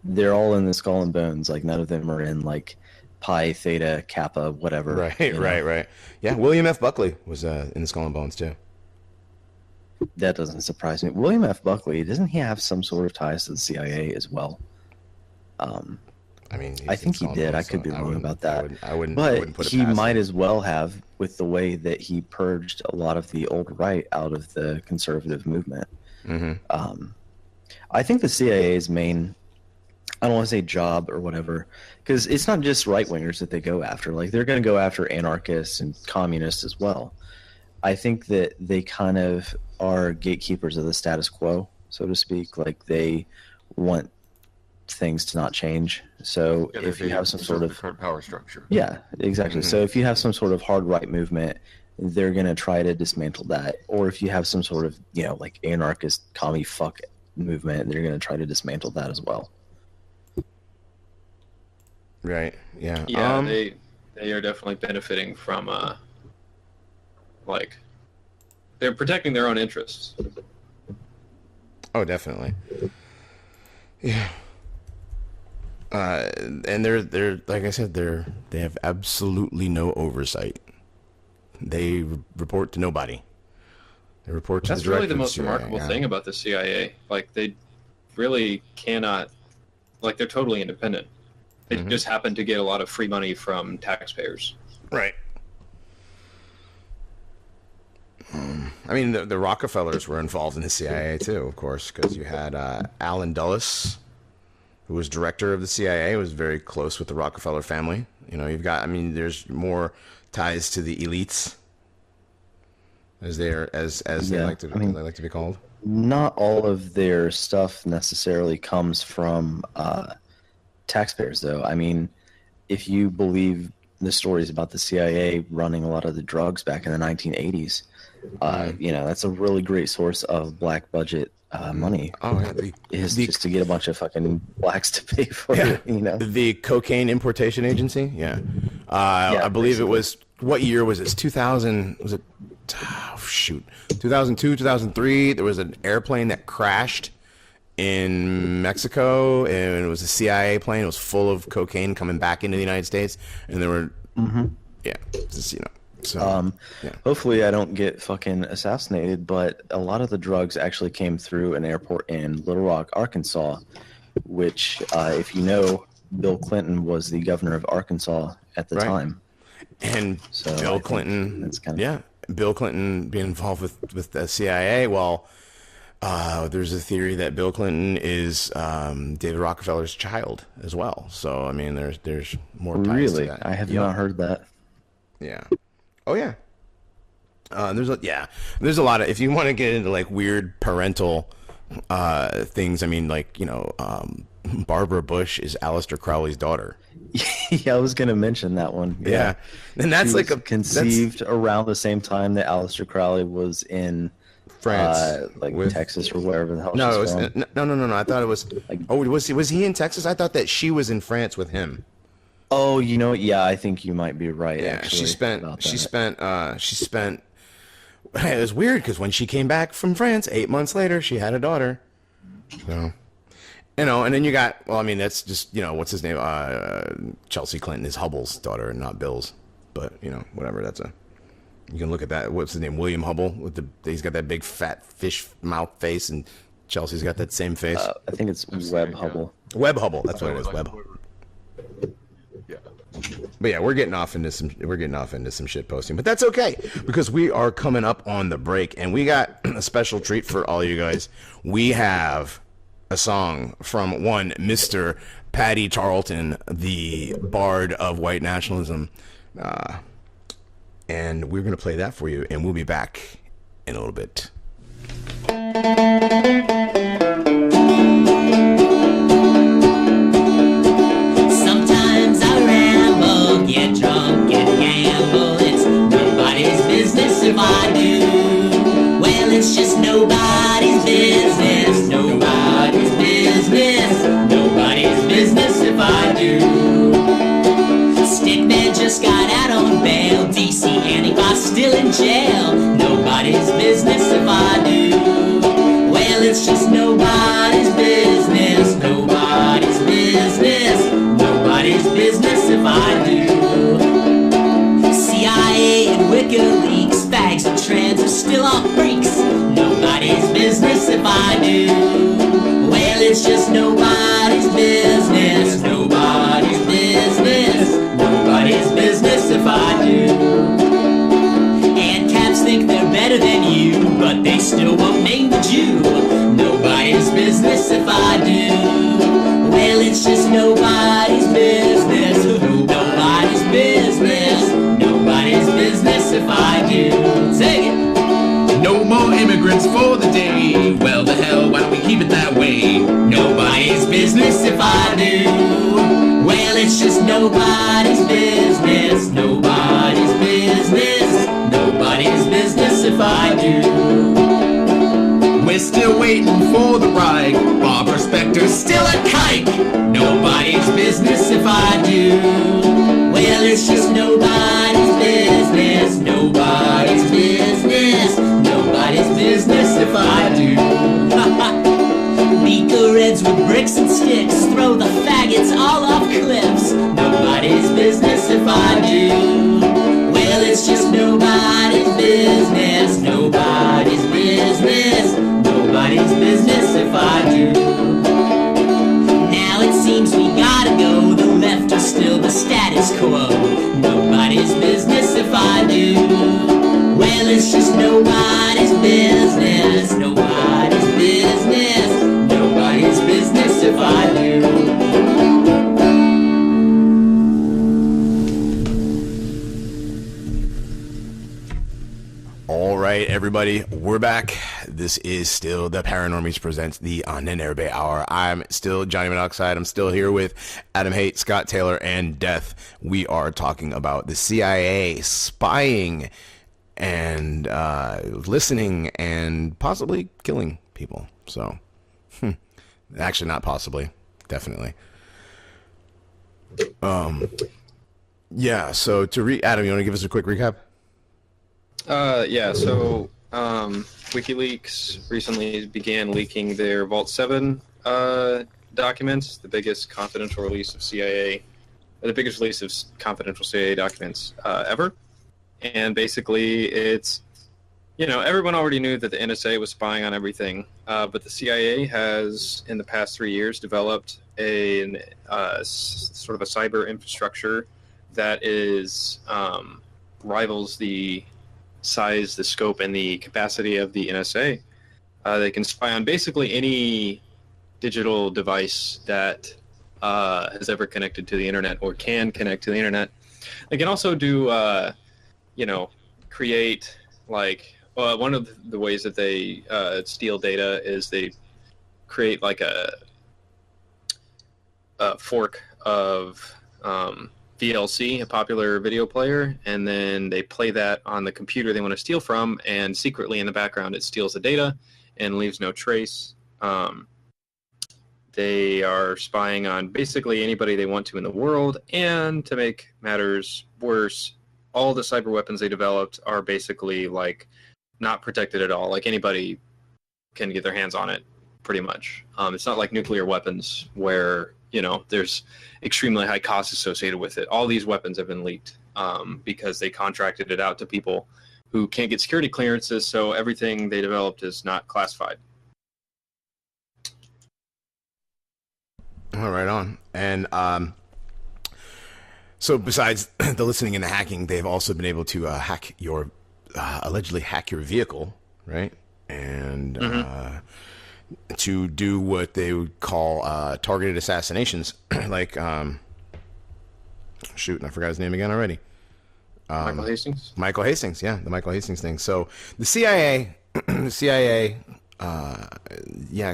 they're all in the Skull and Bones. Like, none of them are in, like, Pi, Theta, Kappa, whatever. Right. Yeah, William F. Buckley was in the Skull and Bones, too. That doesn't surprise me. William F. Buckley, doesn't he have some sort of ties to the CIA as well? I mean, I think he did. I could be wrong about that. I wouldn't put it he past might him. as well have, with the way that he purged a lot of the old right out of the conservative movement. Mm-hmm. I think the CIA's main, I don't want to say job or whatever, because it's not just right-wingers that they go after. Like, they're going to go after anarchists and communists as well. I think that they kind of are gatekeepers of the status quo, so to speak. Like, they want things to not change. So if you have some sort of current power structure. Yeah, exactly. Mm-hmm. So if you have some sort of hard right movement, they're going to try to dismantle that. Or if you have some sort of, like anarchist commie fuck movement, they're going to try to dismantle that as well. Right. Yeah. Yeah, they are definitely benefiting from they're protecting their own interests. Oh, definitely. Yeah. And they're like I said, they have absolutely no oversight. They report to nobody. They report to That's the director really the most of the CIA, remarkable thing about the CIA. Like, they really cannot, like, they're totally independent. They just happen to get a lot of free money from taxpayers. Right. I mean, the Rockefellers were involved in the CIA too, of course, because you had Allen Dulles, who was director of the CIA, was very close with the Rockefeller family. There's more ties to the elites, as they like to be called. Not all of their stuff necessarily comes from taxpayers, though. I mean, if you believe the stories about the CIA running a lot of the drugs back in the 1980s, that's a really great source of black budget money. Oh, yeah. Just to get a bunch of fucking blacks to pay for it, The Cocaine Importation Agency, I believe it was, what year was this? 2000, was it, 2002, 2003, there was an airplane that crashed in Mexico, and it was a CIA plane. It was full of cocaine coming back into the United States, and there were, hopefully I don't get fucking assassinated, but a lot of the drugs actually came through an airport in Little Rock, Arkansas, which, if you know, Bill Clinton was the governor of Arkansas at the time. And so Bill Clinton, Bill Clinton being involved with the CIA, there's a theory that Bill Clinton is David Rockefeller's child as well. So, I mean, there's more ties to that. I have not heard that. Yeah. Oh, yeah. There's a lot of, if you want to get into like weird parental things, I mean, like, Barbara Bush is Aleister Crowley's daughter. Yeah, I was going to mention that one. Yeah. And that's she was conceived around the same time that Aleister Crowley was in France, Texas or wherever the hell. No, no. I thought it was. Was he in Texas? I thought that she was in France with him. Oh, yeah, I think you might be right. Yeah, actually, she spent. It was weird because when she came back from France, 8 months later, she had a daughter. So, and then you got. Well, I mean, that's just what's his name? Chelsea Clinton is Hubble's daughter and not Bill's. But whatever. You can look at that. What's his name? William Hubble. He's got that big fat fish mouth face, and Chelsea's got that same face. I think it's Webb Hubble. Webb Hubble. That's what it was. Webb. Yeah. But yeah, we're getting off into some shit posting, but that's okay because we are coming up on the break, and we got a special treat for all you guys. We have a song from one Mr. Patty Tarleton, the bard of white nationalism. And we're going to play that for you, and we'll be back in a little bit. Sometimes I ramble, get drunk and gamble. It's nobody's business if I do. Well, it's just nobody's business. Nobody's business. Nobody's business if I do. Stickman just got out on bail. DC Antifa still in jail. Nobody's business if I do. Well, it's just nobody's business. Nobody's business. Nobody's business if I do. CIA and Wikileaks, fags and trans are still all freaks. Nobody's business if I do. Well, it's just nobody's business. Nobody's business. Nobody's business if I do. And caps think they're better than you, but they still won't name the Jew. Nobody's business if I do. Well, it's just nobody's business. Nobody's business. Nobody's business if I do. Take it. No more immigrants for the day. Well, the hell, why don't we keep it that way? Nobody's business if I do. Well, it's just nobody's business. Nobody's business. Nobody's business if I do. We're still waiting for the right. Barbara Spector's still a kike. Nobody's business if I do. Well, it's just nobody's business. Nobody's business. Nobody's business if I do. Beaker Reds with bricks and sticks, throw the faggots all off cliffs. Nobody's business if I do. Well, it's just nobody's business. Nobody's business. Nobody's business if I do. Now it seems we gotta go. The left is still the status quo. Nobody's business if I do. Well, it's just nobody's business. Nobody's business. Nobody's business if I do. All right, everybody, we're back. This is still the Paranormies presents the Ahnenerbe Hour. I'm still Johnny Monoxide. I'm still here with Adam Haidt, Scott Taylor, and Death. We are talking about the CIA spying and listening and possibly killing people. So, actually, not possibly, definitely. Yeah. So Adam, you want to give us a quick recap? Yeah, so WikiLeaks recently began leaking their Vault 7 documents, the biggest confidential release of the biggest release of confidential CIA documents ever. And basically it's, everyone already knew that the NSA was spying on everything, but the CIA has, in the past 3 years, developed a sort of a cyber infrastructure that is rivals the size, the scope, and the capacity of the NSA. They can spy on basically any digital device that has ever connected to the internet or can connect to the internet. They can also do, create, one of the ways that they steal data is they create like a fork of VLC, a popular video player, and then they play that on the computer they want to steal from, and secretly in the background it steals the data and leaves no trace. They are spying on basically anybody they want to in the world, and to make matters worse, all the cyber weapons they developed are basically not protected at all. Anybody can get their hands on it, pretty much. It's not like nuclear weapons where there's extremely high costs associated with it. All these weapons have been leaked because they contracted it out to people who can't get security clearances, so everything they developed is not classified. All right, on. And so besides the listening and the hacking, they've also been able to allegedly hack your vehicle, right? And to do what they would call targeted assassinations, shoot, I forgot his name again already. Michael Hastings? Michael Hastings, yeah, the Michael Hastings thing. So the CIA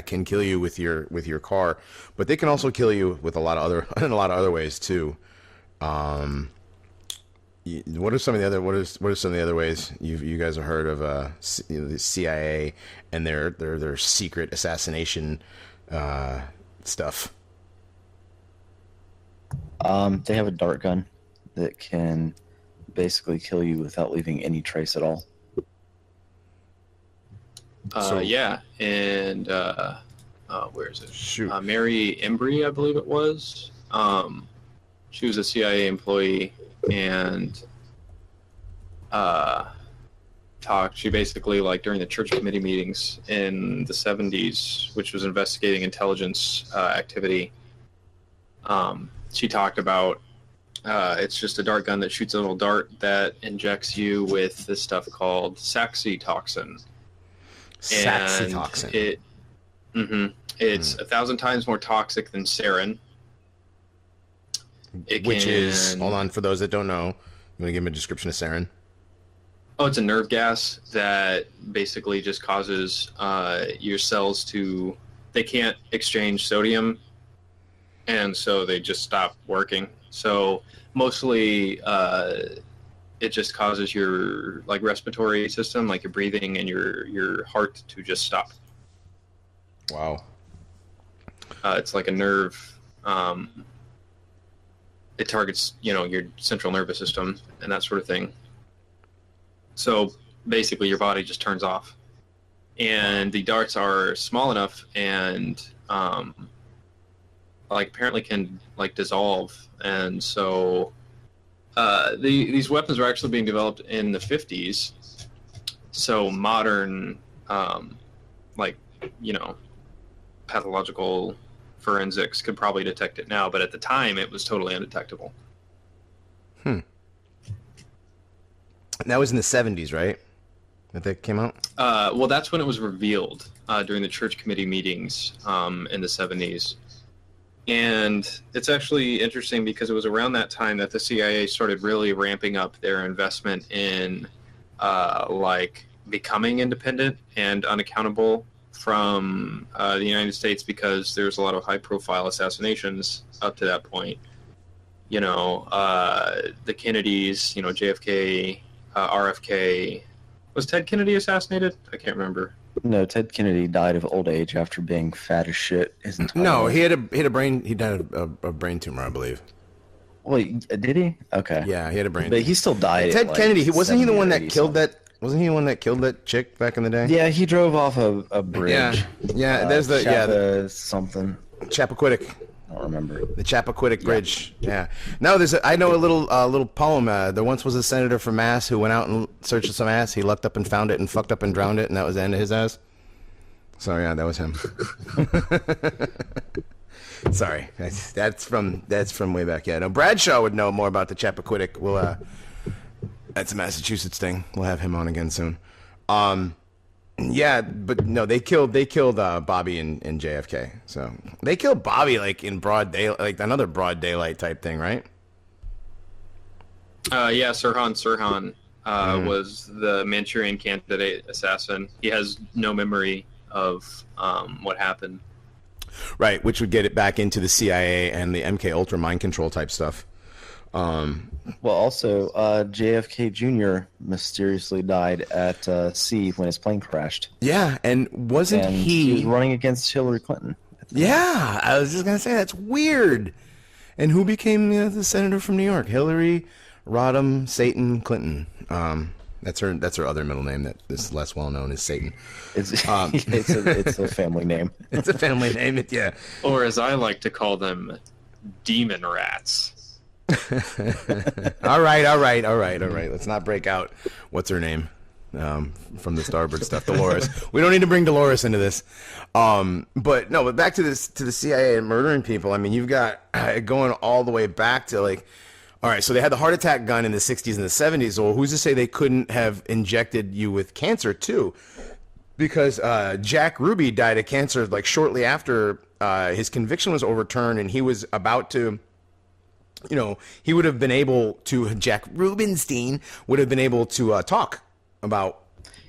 can kill you with your car, but they can also kill you with a lot of other ways too. What are some of the other ways you guys have heard of the CIA and their secret assassination stuff? They have a dart gun that can basically kill you without leaving any trace at all. Yeah, and where is it? Shoot. Mary Embry, I believe it was. She was a CIA employee and she basically, like, during the church committee meetings in the 70s, which was investigating intelligence activity, she talked about it's just a dart gun that shoots a little dart that injects you with this stuff called saxitoxin. Saxitoxin. It's 1,000 times more toxic than sarin. Which is, hold on, for those that don't know, I'm going to give them a description of sarin. Oh, it's a nerve gas that basically just causes your cells to, they can't exchange sodium, and so they just stop working. So mostly it just causes your, like, respiratory system, like your breathing and your heart, to just stop. Wow. It's like a nerve. It targets, your central nervous system and that sort of thing. So basically your body just turns off. And the darts are small enough and apparently can, like, dissolve. And so these weapons were actually being developed in the 50s. So modern, pathological forensics could probably detect it now, but at the time it was totally undetectable. That was in the 70s, right? That came out? Well, that's when it was revealed during the church committee meetings in the 70s. And it's actually interesting because it was around that time that the CIA started really ramping up their investment in becoming independent and unaccountable from the United States, because there's a lot of high-profile assassinations up to that point. The Kennedys, JFK, RFK. Was Ted Kennedy assassinated? I can't remember. No, Ted Kennedy died of old age after being fat as shit his entire No, life. he had a brain. He died of a brain tumor, I believe. Wait, did he? Okay. Yeah, he had a brain. But he still died. Ted Kennedy. Wasn't he the one that killed something. that? Wasn't he the one that killed that chick back in the day? Yeah, he drove off a bridge. Yeah. There's the something. Chappaquiddick. I don't remember. The Chappaquiddick Bridge. Yeah. No, I know a little poem. There once was a senator from Mass who went out and searched some ass. He lucked up and found it and fucked up and drowned it, and that was the end of his ass. So yeah, that was him. Sorry, that's from way back. Yeah, no, Bradshaw would know more about the Chappaquiddick. We'll that's a Massachusetts thing. We'll have him on again soon. Yeah, but no, they killed Bobby and JFK. So they killed Bobby in broad daylight, like another broad daylight type thing, right? Yeah, Sirhan was the Manchurian Candidate assassin. He has no memory of what happened. Right, which would get it back into the CIA and the MK Ultra mind control type stuff. Well, also, JFK Jr. mysteriously died at sea when his plane crashed. Yeah, and he was running against Hillary Clinton. Yeah, I was just gonna say that's weird. And who became the senator from New York? Hillary Rodham Satan Clinton. That's her other middle name that is less well known as Satan. It's a family name. It's a family name. Yeah. Or as I like to call them, demon rats. All right. Let's not break out. What's her name? From the Starboard stuff, Dolores. We don't need to bring Dolores into this. But back to the CIA and murdering people. I mean, you've got going all the way back to all right, so they had the heart attack gun in the 60s and the 70s. Well, who's to say they couldn't have injected you with cancer too? Because Jack Ruby died of cancer shortly after his conviction was overturned, and he was about to, he would have been able to, Jack Rubenstein would have been able to talk about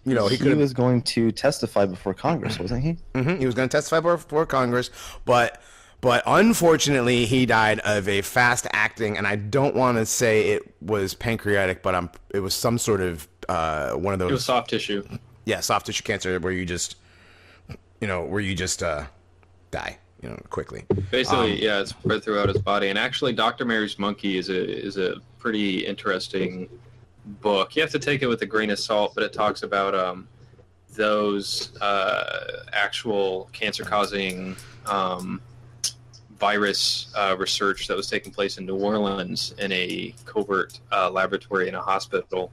he was going to testify before Congress, wasn't he? He was going to testify before Congress, but unfortunately he died of a fast-acting, and I don't want to say it was pancreatic, but it was some sort of one of those. It was soft tissue. Yeah, soft tissue cancer where you just, die, quickly. Basically, yeah, it's spread throughout his body. And actually, Dr. Mary's Monkey is a pretty interesting book. You have to take it with a grain of salt, but it talks about those actual cancer-causing virus research that was taking place in New Orleans in a covert laboratory in a hospital.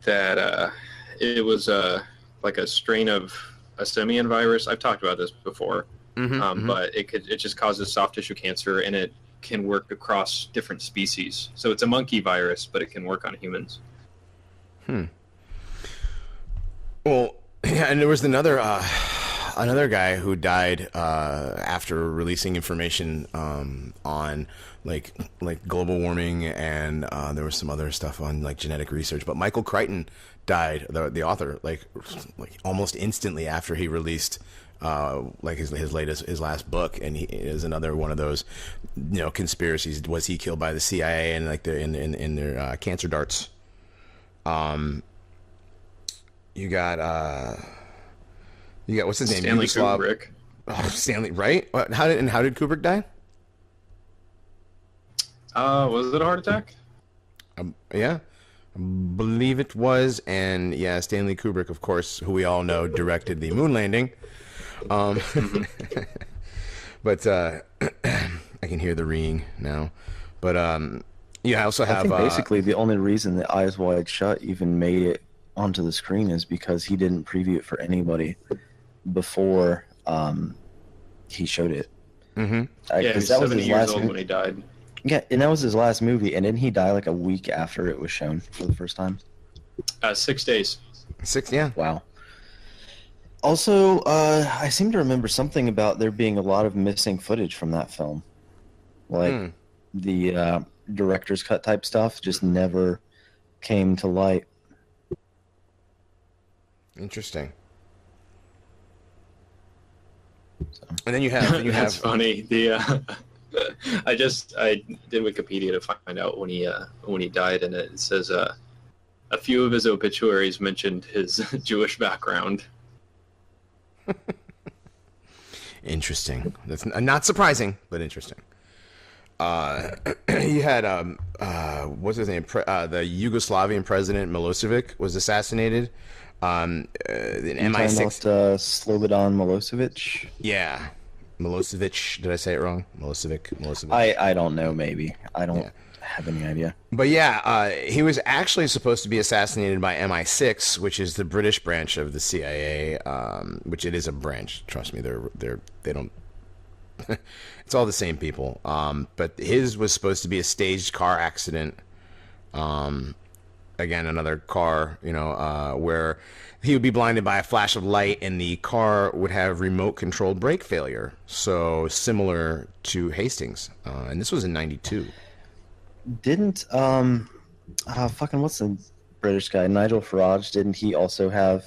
That it was like a strain of a simian virus. I've talked about this before, but it just causes soft tissue cancer, and it can work across different species. So it's a monkey virus, but it can work on humans. Well, yeah, and there was another guy who died after releasing information on like global warming, and there was some other stuff on like genetic research. But Michael Crichton died, the author, like almost instantly after he released his last book, and he is another one of those conspiracies. Was he killed by the CIA and like in their cancer darts? You got what's his name? Stanley Kubrick. Oh, Stanley, right? How did Kubrick die? Was it a heart attack? Yeah, I believe it was. And yeah, Stanley Kubrick, of course, who we all know, directed the moon landing. But I can hear the ringing now. But yeah, I also have. I think basically the only reason that Eyes Wide Shut even made it onto the screen is because he didn't preview it for anybody before he showed it. Yeah, he was 70 years old when he died. Yeah, and that was his last movie, and didn't he die like a week after it was shown for the first time? 6 days. 6, yeah. Wow. Also, I seem to remember something about there being a lot of missing footage from that film. Like, the director's cut type stuff just never came to light. Interesting. And then you have That's funny. I did Wikipedia to find out when he died, and it says a few of his obituaries mentioned his Jewish background. Interesting. That's not surprising, but interesting. You had what's his name? The Yugoslavian president Milosevic was assassinated. An MI6. Slobodan Milosevic. Yeah, Milosevic. Did I say it wrong? Milosevic. I don't know. Maybe I don't have any idea. But yeah, he was actually supposed to be assassinated by MI6, which is the British branch of the CIA. Which it is a branch. Trust me, they don't. It's all the same people. But his was supposed to be a staged car accident. Again, another car, where he would be blinded by a flash of light, and the car would have remote-controlled brake failure. So similar to Hastings, and this was in '92. Didn't what's the British guy, Nigel Farage? Didn't he also have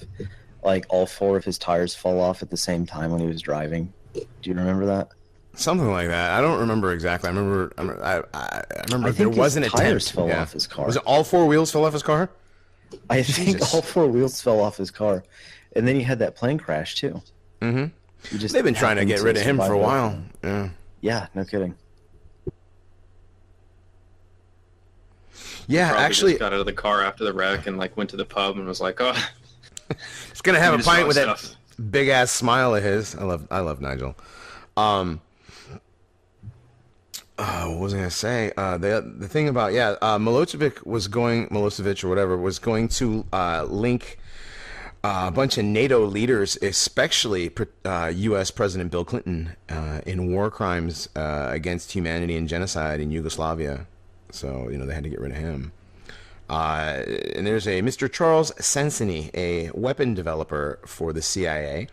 like all 4 of his tires fall off at the same time when he was driving? Do you remember that? Something like that. I don't remember exactly. I remember there was an attempt. Tires fell off his car. Was it all 4 wheels fell off his car? I think all 4 wheels fell off his car, and then he had that plane crash too. Mm-hmm. They've been trying to get rid of him for a while. Yeah. Yeah. No kidding. Yeah, actually, just got out of the car after the wreck and went to the pub and was like, "Oh, it's gonna have a pint with that big ass smile of his." I love Nigel. What was I gonna say? The thing about Milosevic was going to link a bunch of NATO leaders, especially U.S. President Bill Clinton, in war crimes against humanity and genocide in Yugoslavia. So they had to get rid of him. And there's a Mr. Charles Sensini, a weapon developer for the CIA,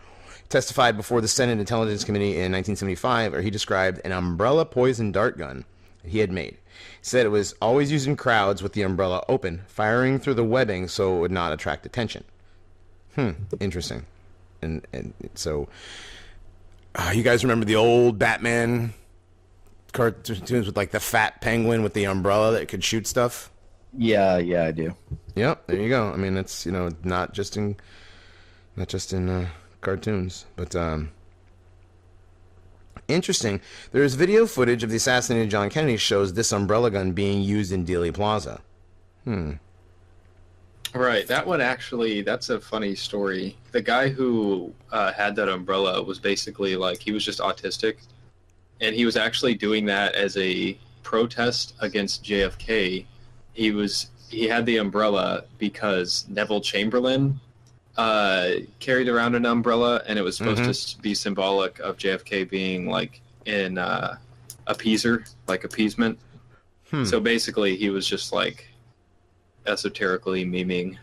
testified before the Senate Intelligence Committee in 1975, where he described an umbrella poison dart gun he had made. He said it was always used in crowds with the umbrella open, firing through the webbing so it would not attract attention. Interesting. And so, you guys remember the old Batman cartoons with like the fat penguin with the umbrella that could shoot stuff? Yeah, I do. Yep, there you go. I mean, it's, not just in cartoons, but interesting. There is video footage of the assassinated John Kennedy shows this umbrella gun being used in Dealey Plaza. Right, that one actually, that's a funny story. The guy who had that umbrella was basically like, he was just autistic, and he was actually doing that as a protest against JFK. He had the umbrella because Neville Chamberlain carried around an umbrella, and it was supposed to be symbolic of JFK being like in appeaser, like appeasement. So basically, he was just like esoterically memeing,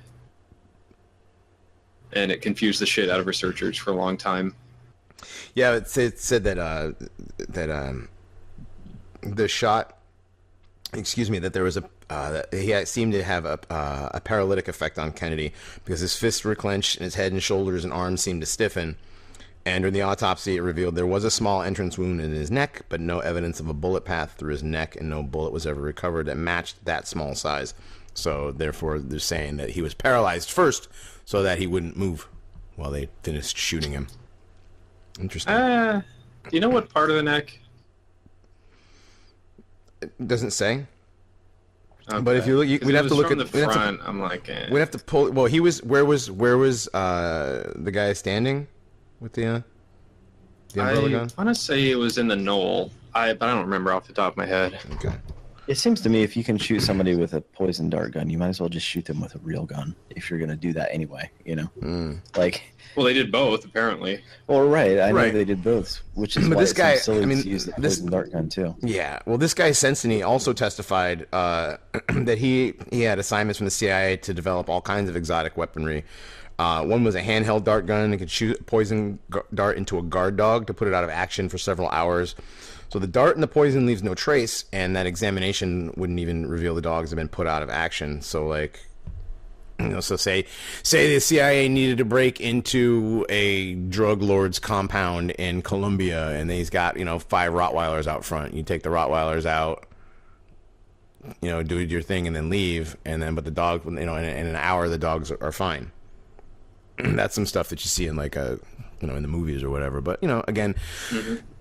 and it confused the shit out of researchers for a long time. Yeah, it said that the shot, that there was that he seemed to have a paralytic effect on Kennedy because his fists were clenched and his head and shoulders and arms seemed to stiffen. And during the autopsy, it revealed there was a small entrance wound in his neck, but no evidence of a bullet path through his neck, and no bullet was ever recovered that matched that small size. So, therefore, they're saying that he was paralyzed first so that he wouldn't move while they finished shooting him. Interesting. Do you know what part of the neck? It doesn't say. Okay. But if you look, we'd have to look at the front. I'm like, we'd have to pull. Well, he was. Where was the guy standing with the umbrella gun? I want to say it was in the knoll. But I don't remember off the top of my head. Okay. It seems to me if you can shoot somebody with a poison dart gun, you might as well just shoot them with a real gun if you're going to do that anyway, Like, well, they did both apparently. Well, right, I know they did both, which is but why this guy, silly to use the poison dart gun too. Yeah, well, this guy Sensini also testified that he had assignments from the CIA to develop all kinds of exotic weaponry. One was a handheld dart gun that could shoot a poison dart into a guard dog to put it out of action for several hours. So the dart and the poison leaves no trace, and that examination wouldn't even reveal the dogs have been put out of action. So, like, so say the CIA needed to break into a drug lord's compound in Colombia, and he's got 5 Rottweilers out front. You take the Rottweilers out, do your thing, and then leave, but the dog, in an hour the dogs are fine. That's some stuff that you see in like in the movies or whatever. But again,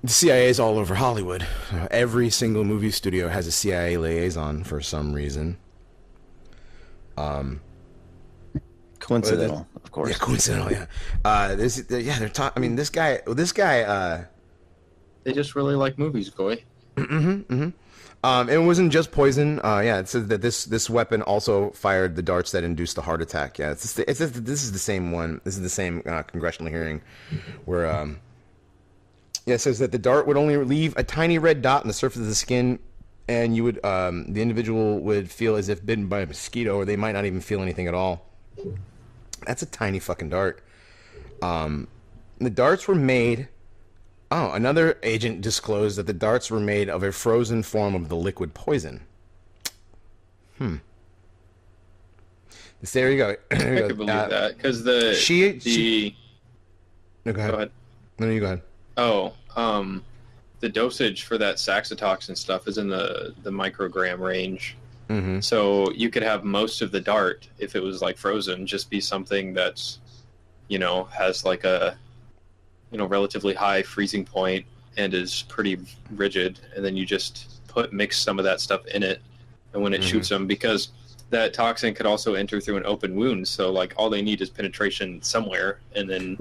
the CIA is all over Hollywood. Every single movie studio has a CIA liaison for some reason. Coincidental, of course. Yeah, coincidental. Yeah. They're talking. I mean, this guy. They just really like movies, Goy. It wasn't just poison. It says that this weapon also fired the darts that induced the heart attack. Yeah, this is the same one. This is the same congressional hearing where it says that the dart would only leave a tiny red dot on the surface of the skin, and you would the individual would feel as if bitten by a mosquito, or they might not even feel anything at all. That's a tiny fucking dart. The darts were made. Oh, another agent disclosed that the darts were made of a frozen form of the liquid poison. There you go. I could believe that because No, go ahead. Go ahead. No, you go ahead. Oh, the dosage for that saxitoxin stuff is in the microgram range. So you could have most of the dart, if it was like frozen, just be something that's, has like a relatively high freezing point and is pretty rigid, and then you just mix some of that stuff in it, and when it shoots them, because that toxin could also enter through an open wound, so like all they need is penetration somewhere, and then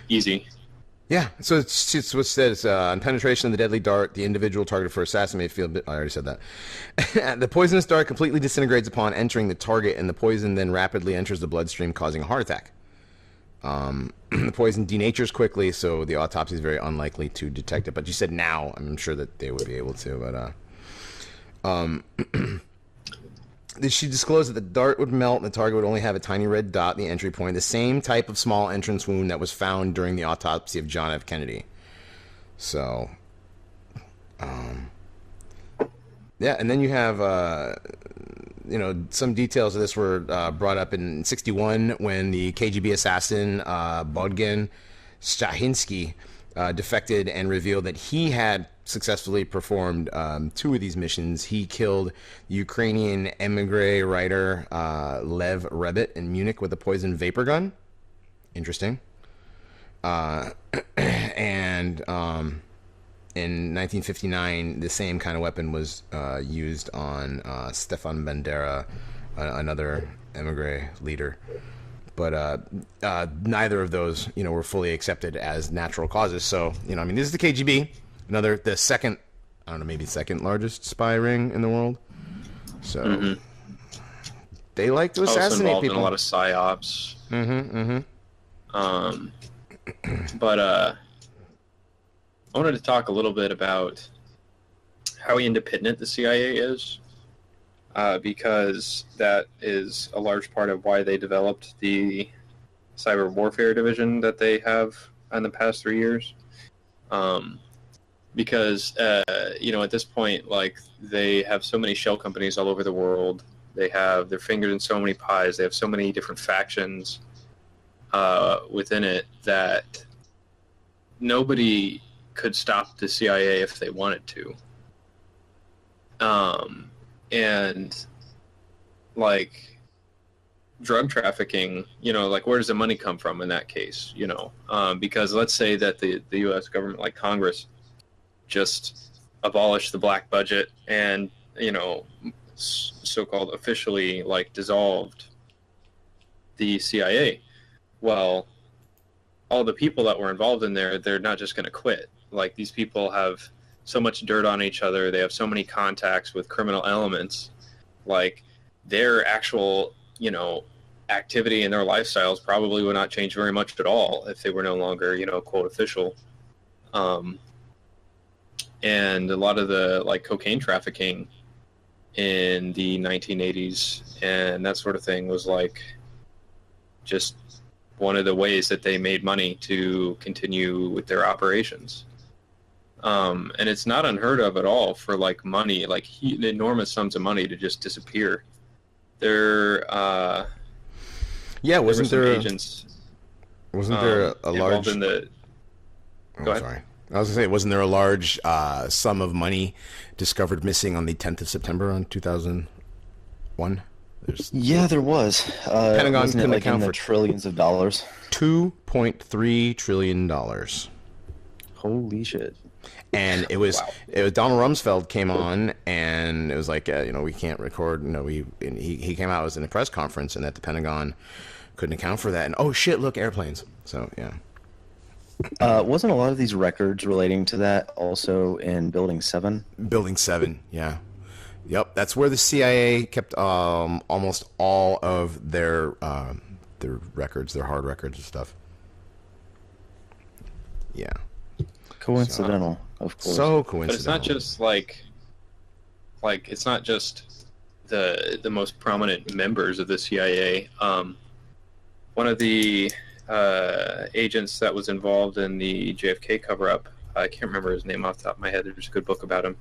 easy. Yeah, so it's what it says. On penetration of the deadly dart, the individual targeted for assassin may feel... I already said that. The poisonous dart completely disintegrates upon entering the target, and the poison then rapidly enters the bloodstream, causing a heart attack. The poison denatures quickly, so the autopsy is very unlikely to detect it. But you said now, I'm sure that they would be able to. But she disclosed that the dart would melt and the target would only have a tiny red dot in the entry point, the same type of small entrance wound that was found during the autopsy of John F. Kennedy. So, Yeah, and then you have, some details of this were brought up in '61 when the KGB assassin Bogdan Strahinsky defected and revealed that he had successfully performed 2 of these missions. He killed Ukrainian emigre writer Lev Rebet in Munich with a poison vapor gun. Interesting. And in 1959, the same kind of weapon was used on Stefan Bandera, another emigre leader. But neither of those, were fully accepted as natural causes. So, this is the KGB, the second, I don't know, maybe second largest spy ring in the world. So they like to assassinate people. In a lot of psyops. But I wanted to talk a little bit about how independent the CIA is, because that is a large part of why they developed the cyber warfare division that they have in the past 3 years. Because, at this point, like, they have so many shell companies all over the world. They have their fingers in so many pies. They have so many different factions within it that nobody could stop the CIA if they wanted to. And like drug trafficking, where does the money come from in that case? Because let's say that the U.S. government, like Congress, just abolished the black budget and, so-called officially dissolved the CIA. Well, all the people that were involved in there, they're not just going to quit. Like, these people have so much dirt on each other. They have so many contacts with criminal elements. Like, their actual, activity and their lifestyles probably would not change very much at all if they were no longer, quote, official. And a lot of the, cocaine trafficking in the 1980s and that sort of thing was, just one of the ways that they made money to continue with their operations. And it's not unheard of at all for money, enormous sums of money to just disappear. Wasn't there agents? Wasn't there a large? In the... Go ahead. Sorry, I was gonna say, wasn't there a large sum of money discovered missing on the 10th of September on 2001? Yeah, there was. Pentagon couldn't account for trillions of dollars. $2.3 trillion. Holy shit! And it was Donald Rumsfeld came on, and it was we can't record. He came out, it was in a press conference, and that the Pentagon couldn't account for that. And oh shit, look, airplanes. So yeah. Wasn't a lot of these records relating to that also in Building 7? Building 7, yeah. Yep, that's where the CIA kept almost all of their records, their hard records and stuff. Yeah. Coincidental, of course. So coincidental. But it's not just it's not just the most prominent members of the CIA. One of the agents that was involved in the JFK cover-up, I can't remember his name off the top of my head. There's a good book about him.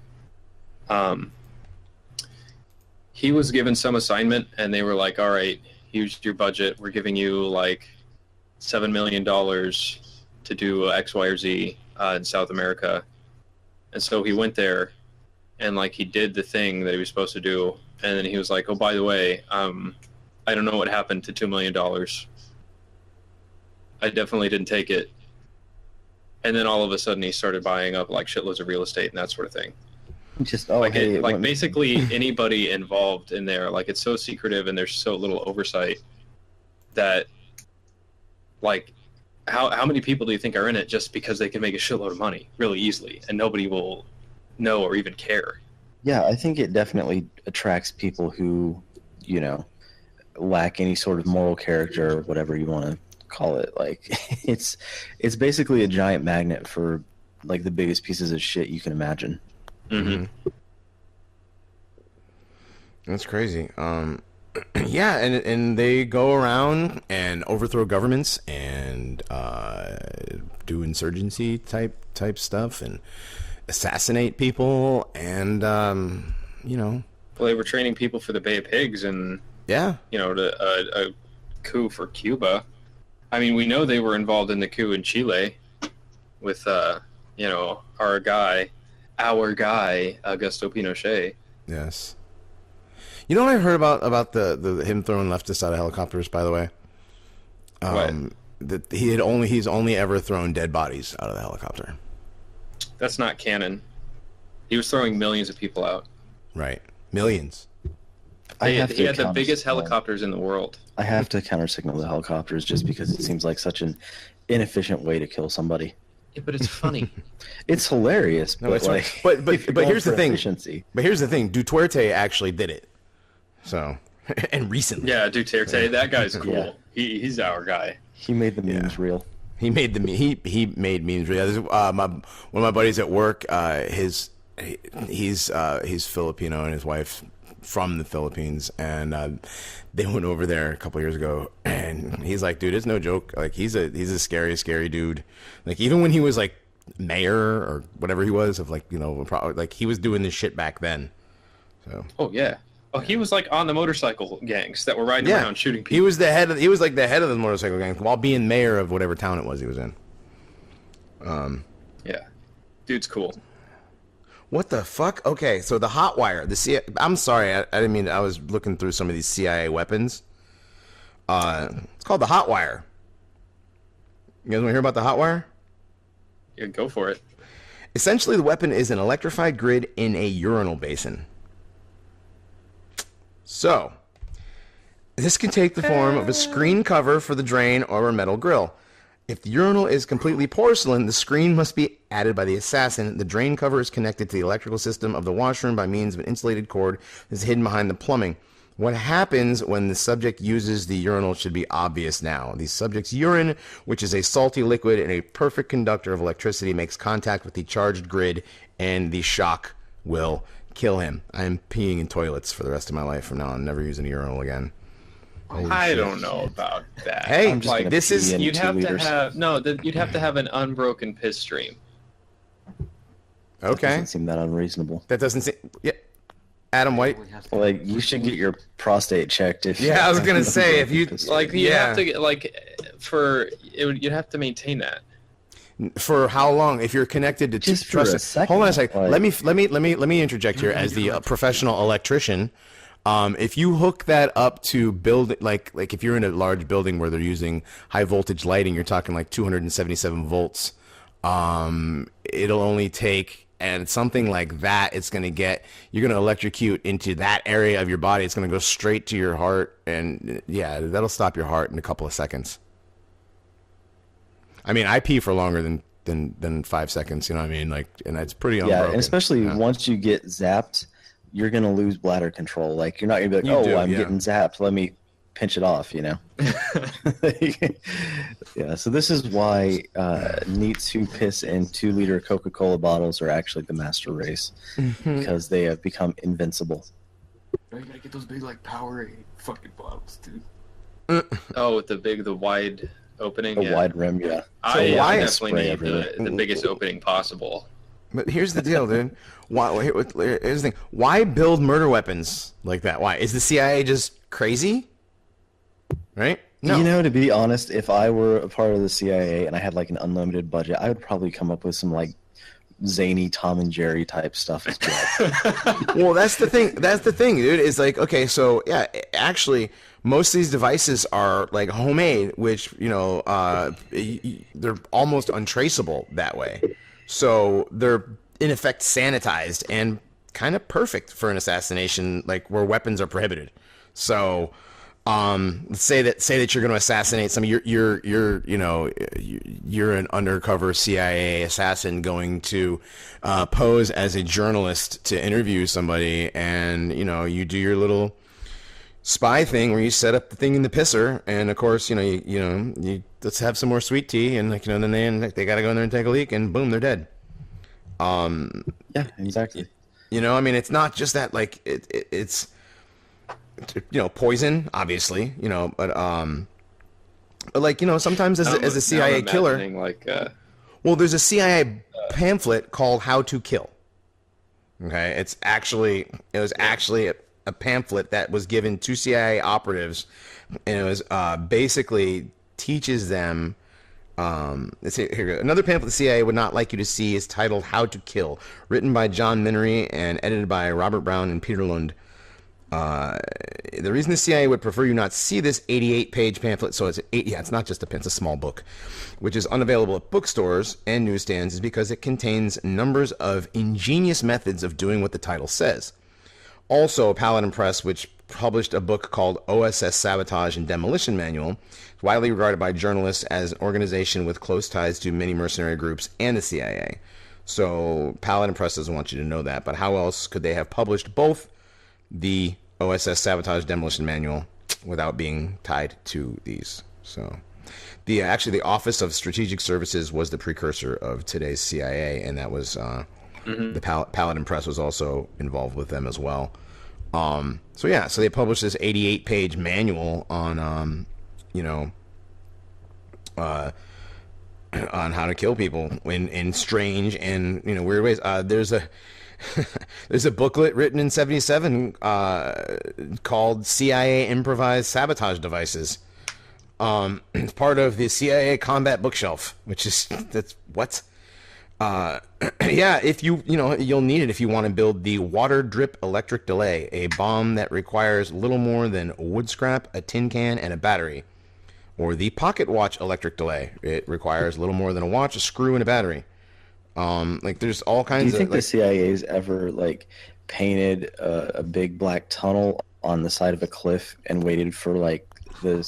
He was given some assignment, and they were like, all right, here's your budget. We're giving you $7 million to do X, Y, or Z in South America. And so he went there, and he did the thing that he was supposed to do. And then he was like, oh, by the way, I don't know what happened to $2 million. I definitely didn't take it. And then all of a sudden he started buying up shitloads of real estate and that sort of thing. Just basically anybody involved in there, it's so secretive and there's so little oversight that how many people do you think are in it just because they can make a shitload of money really easily and nobody will know or even care? Yeah, I think it definitely attracts people who, lack any sort of moral character or whatever you want to call it. It's basically a giant magnet for the biggest pieces of shit you can imagine. Mm-hmm. That's crazy. Yeah, and they go around and overthrow governments and do insurgency type stuff and assassinate people and you know. Well, they were training people for the Bay of Pigs and, Yeah. you know, a coup for Cuba. I mean, we know they were involved in the coup in Chile with, you know, our guy, Augusto Pinochet. Yes. You know what I heard about the him throwing leftists out of helicopters, by the way? What? That he's only ever thrown dead bodies out of the helicopter. That's not canon. He was throwing millions of people out. Right. Millions. He had the biggest helicopters in the world. I have to counter signal the helicopters just because it seems like such an inefficient way to kill somebody. Yeah, but it's funny. It's hilarious, No, but it's like, right. But if you're but going here's the for thing. efficiency- But here's the thing. Duterte actually did it. So, and recently. Yeah, Duterte, that guy's cool. Yeah. He's our guy. He made the memes real. He made he made memes. One of my buddies at work, he's Filipino and his wife from the Philippines, and they went over there a couple years ago, and he's like, dude, it's no joke. Like he's a scary dude. Like even when he was like mayor or whatever he was of like, you know, probably like he was doing this shit back then. So. Oh yeah. Oh, he was like on the motorcycle gangs that were riding around shooting people. He was like the head of the motorcycle gang while being mayor of whatever town it was he was in. Yeah. Dude's cool. What the fuck? Okay, so the hot wire. I'm sorry, I didn't mean. I was looking through some of these CIA weapons. It's called the hot wire. You guys want to hear about the hot wire? Yeah, go for it. Essentially, the weapon is an electrified grid in a urinal basin. So, this can take the form of a screen cover for the drain or a metal grill. If the urinal is completely porcelain, the screen must be added by the assassin. The drain cover is connected to the electrical system of the washroom by means of an insulated cord that is hidden behind the plumbing. What happens when the subject uses the urinal should be obvious now. The subject's urine, which is a salty liquid and a perfect conductor of electricity, makes contact with the charged grid, and the shock will kill him. I am peeing in toilets for the rest of my life from now on, never using a urinal again. I don't know about that. Hey, like this is You'd have to have you'd have to have an unbroken piss stream. okay. Doesn't seem that unreasonable. That doesn't seem. Yeah, Adam White. Like you should get your prostate checked if. Yeah, I was gonna say if you Like you'd have to get you'd have to maintain that. For how long? If you're connected to Just for a second, hold on a second. like- Let me interject here as the professional electrician. If you hook that up to build like if you're in a large building where they're using high voltage lighting, you're talking like 277 volts. It'll only take, and something like that, you're going to electrocute into that area of your body. It's going to go straight to your heart, and yeah, that'll stop your heart in a couple of seconds. I mean, I pee for longer than 5 seconds. You know what I mean? Like, and that's pretty unbroken. Yeah, and especially once you get zapped, you're gonna lose bladder control. Like you're not gonna be like, I'm getting zapped. Let me pinch it off. You know. Yeah. So this is why neats who piss in 2-liter Coca-Cola bottles are actually the master race because they have become invincible. You gotta get those big like Powerade fucking bottles, dude. Oh, with the wide opening. A wide rim, yeah. I why definitely need the biggest opening possible. But here's the deal, dude. Here's the thing. Why build murder weapons like that? Why? Is the CIA just crazy? Right? No. You know, to be honest, if I were a part of the CIA and I had like an unlimited budget, I would probably come up with some like zany Tom and Jerry type stuff as well. Well, that's the thing. That's the thing, dude. Is like, okay, so yeah, actually, most of these devices are like homemade, which they're almost untraceable that way. So they're in effect sanitized and kind of perfect for an assassination, like where weapons are prohibited. So, let's say that you're going to assassinate somebody. You're an undercover CIA assassin going to pose as a journalist to interview somebody, and you do your little spy thing where you set up the thing in the pisser, and of course you let's have some more sweet tea, and then they got to go in there and take a leak, and boom, they're dead. Yeah, exactly. I mean, it's not just that, like it's poison, obviously, but like sometimes as a CIA killer, like well, there's a CIA pamphlet called How to Kill. Okay, it was actually a pamphlet that was given to CIA operatives, and it was basically teaches them. Let's see, here we go. Another pamphlet the CIA would not like you to see is titled "How to Kill," written by John Minery and edited by Robert Brown and Peter Lund. The reason the CIA would prefer you not see this 88-page pamphlet, so it's not just it's a small book, which is unavailable at bookstores and newsstands, is because it contains numbers of ingenious methods of doing what the title says. Also, Paladin Press, which published a book called OSS Sabotage and Demolition Manual, is widely regarded by journalists as an organization with close ties to many mercenary groups and the CIA. So, Paladin Press doesn't want you to know that, but how else could they have published both the OSS Sabotage Demolition Manual without being tied to these? So, the Office of Strategic Services was the precursor of today's CIA, and that was the Paladin Press was also involved with them as well. So they published this 88-page manual on on how to kill people in strange and weird ways. There's a booklet written in 1977 called CIA Improvised Sabotage Devices. It's part of the CIA Combat Bookshelf, that's what? If you'll need it if you want to build the water drip electric delay, a bomb that requires little more than wood scrap, a tin can, and a battery. Or the pocket watch electric delay. It requires little more than a watch, a screw, and a battery. There's all kinds of... Do you think the CIA's ever, painted a big black tunnel on the side of a cliff and waited for, the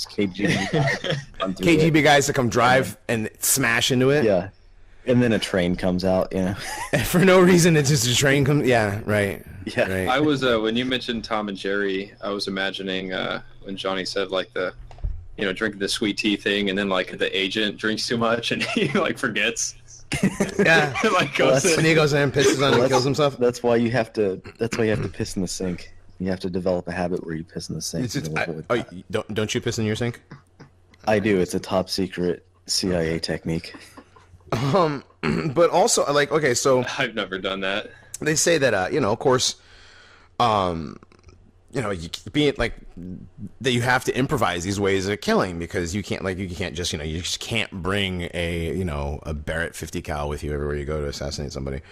KGB guys to come drive and smash into it? Yeah. And then a train comes out, For no reason, it's just a train comes... Yeah, right. Yeah. Right. I was, when you mentioned Tom and Jerry, I was imagining when Johnny said, drinking the sweet tea thing, and then, the agent drinks too much and he, forgets. Yeah. Goes in. And he goes in and pisses on it and kills himself. That's why you have to piss in the sink. You have to develop a habit where you piss in the sink. Don't you piss in your sink? I do. It's a top secret CIA technique. But also, so I've never done that. They say that, of course, you that you have to improvise these ways of killing because you can't just you just can't bring a Barrett 50 cal with you everywhere you go to assassinate somebody.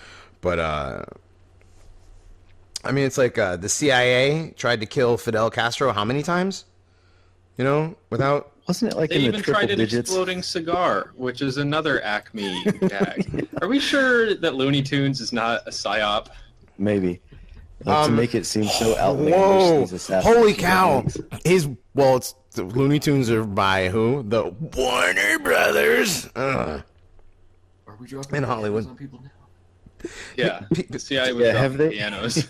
But it's the CIA tried to kill Fidel Castro how many times? Without... Wasn't it they in the even triple tried an digits? Exploding cigar, which is another Acme gag. Are we sure that Looney Tunes is not a psyop? Maybe. To make it seem so outlandish. Whoa! Holy cow! It's the Looney Tunes are by who? The Warner Brothers. Are we dropping in Hollywood on people now? Yeah, the CIA was have they? pianos.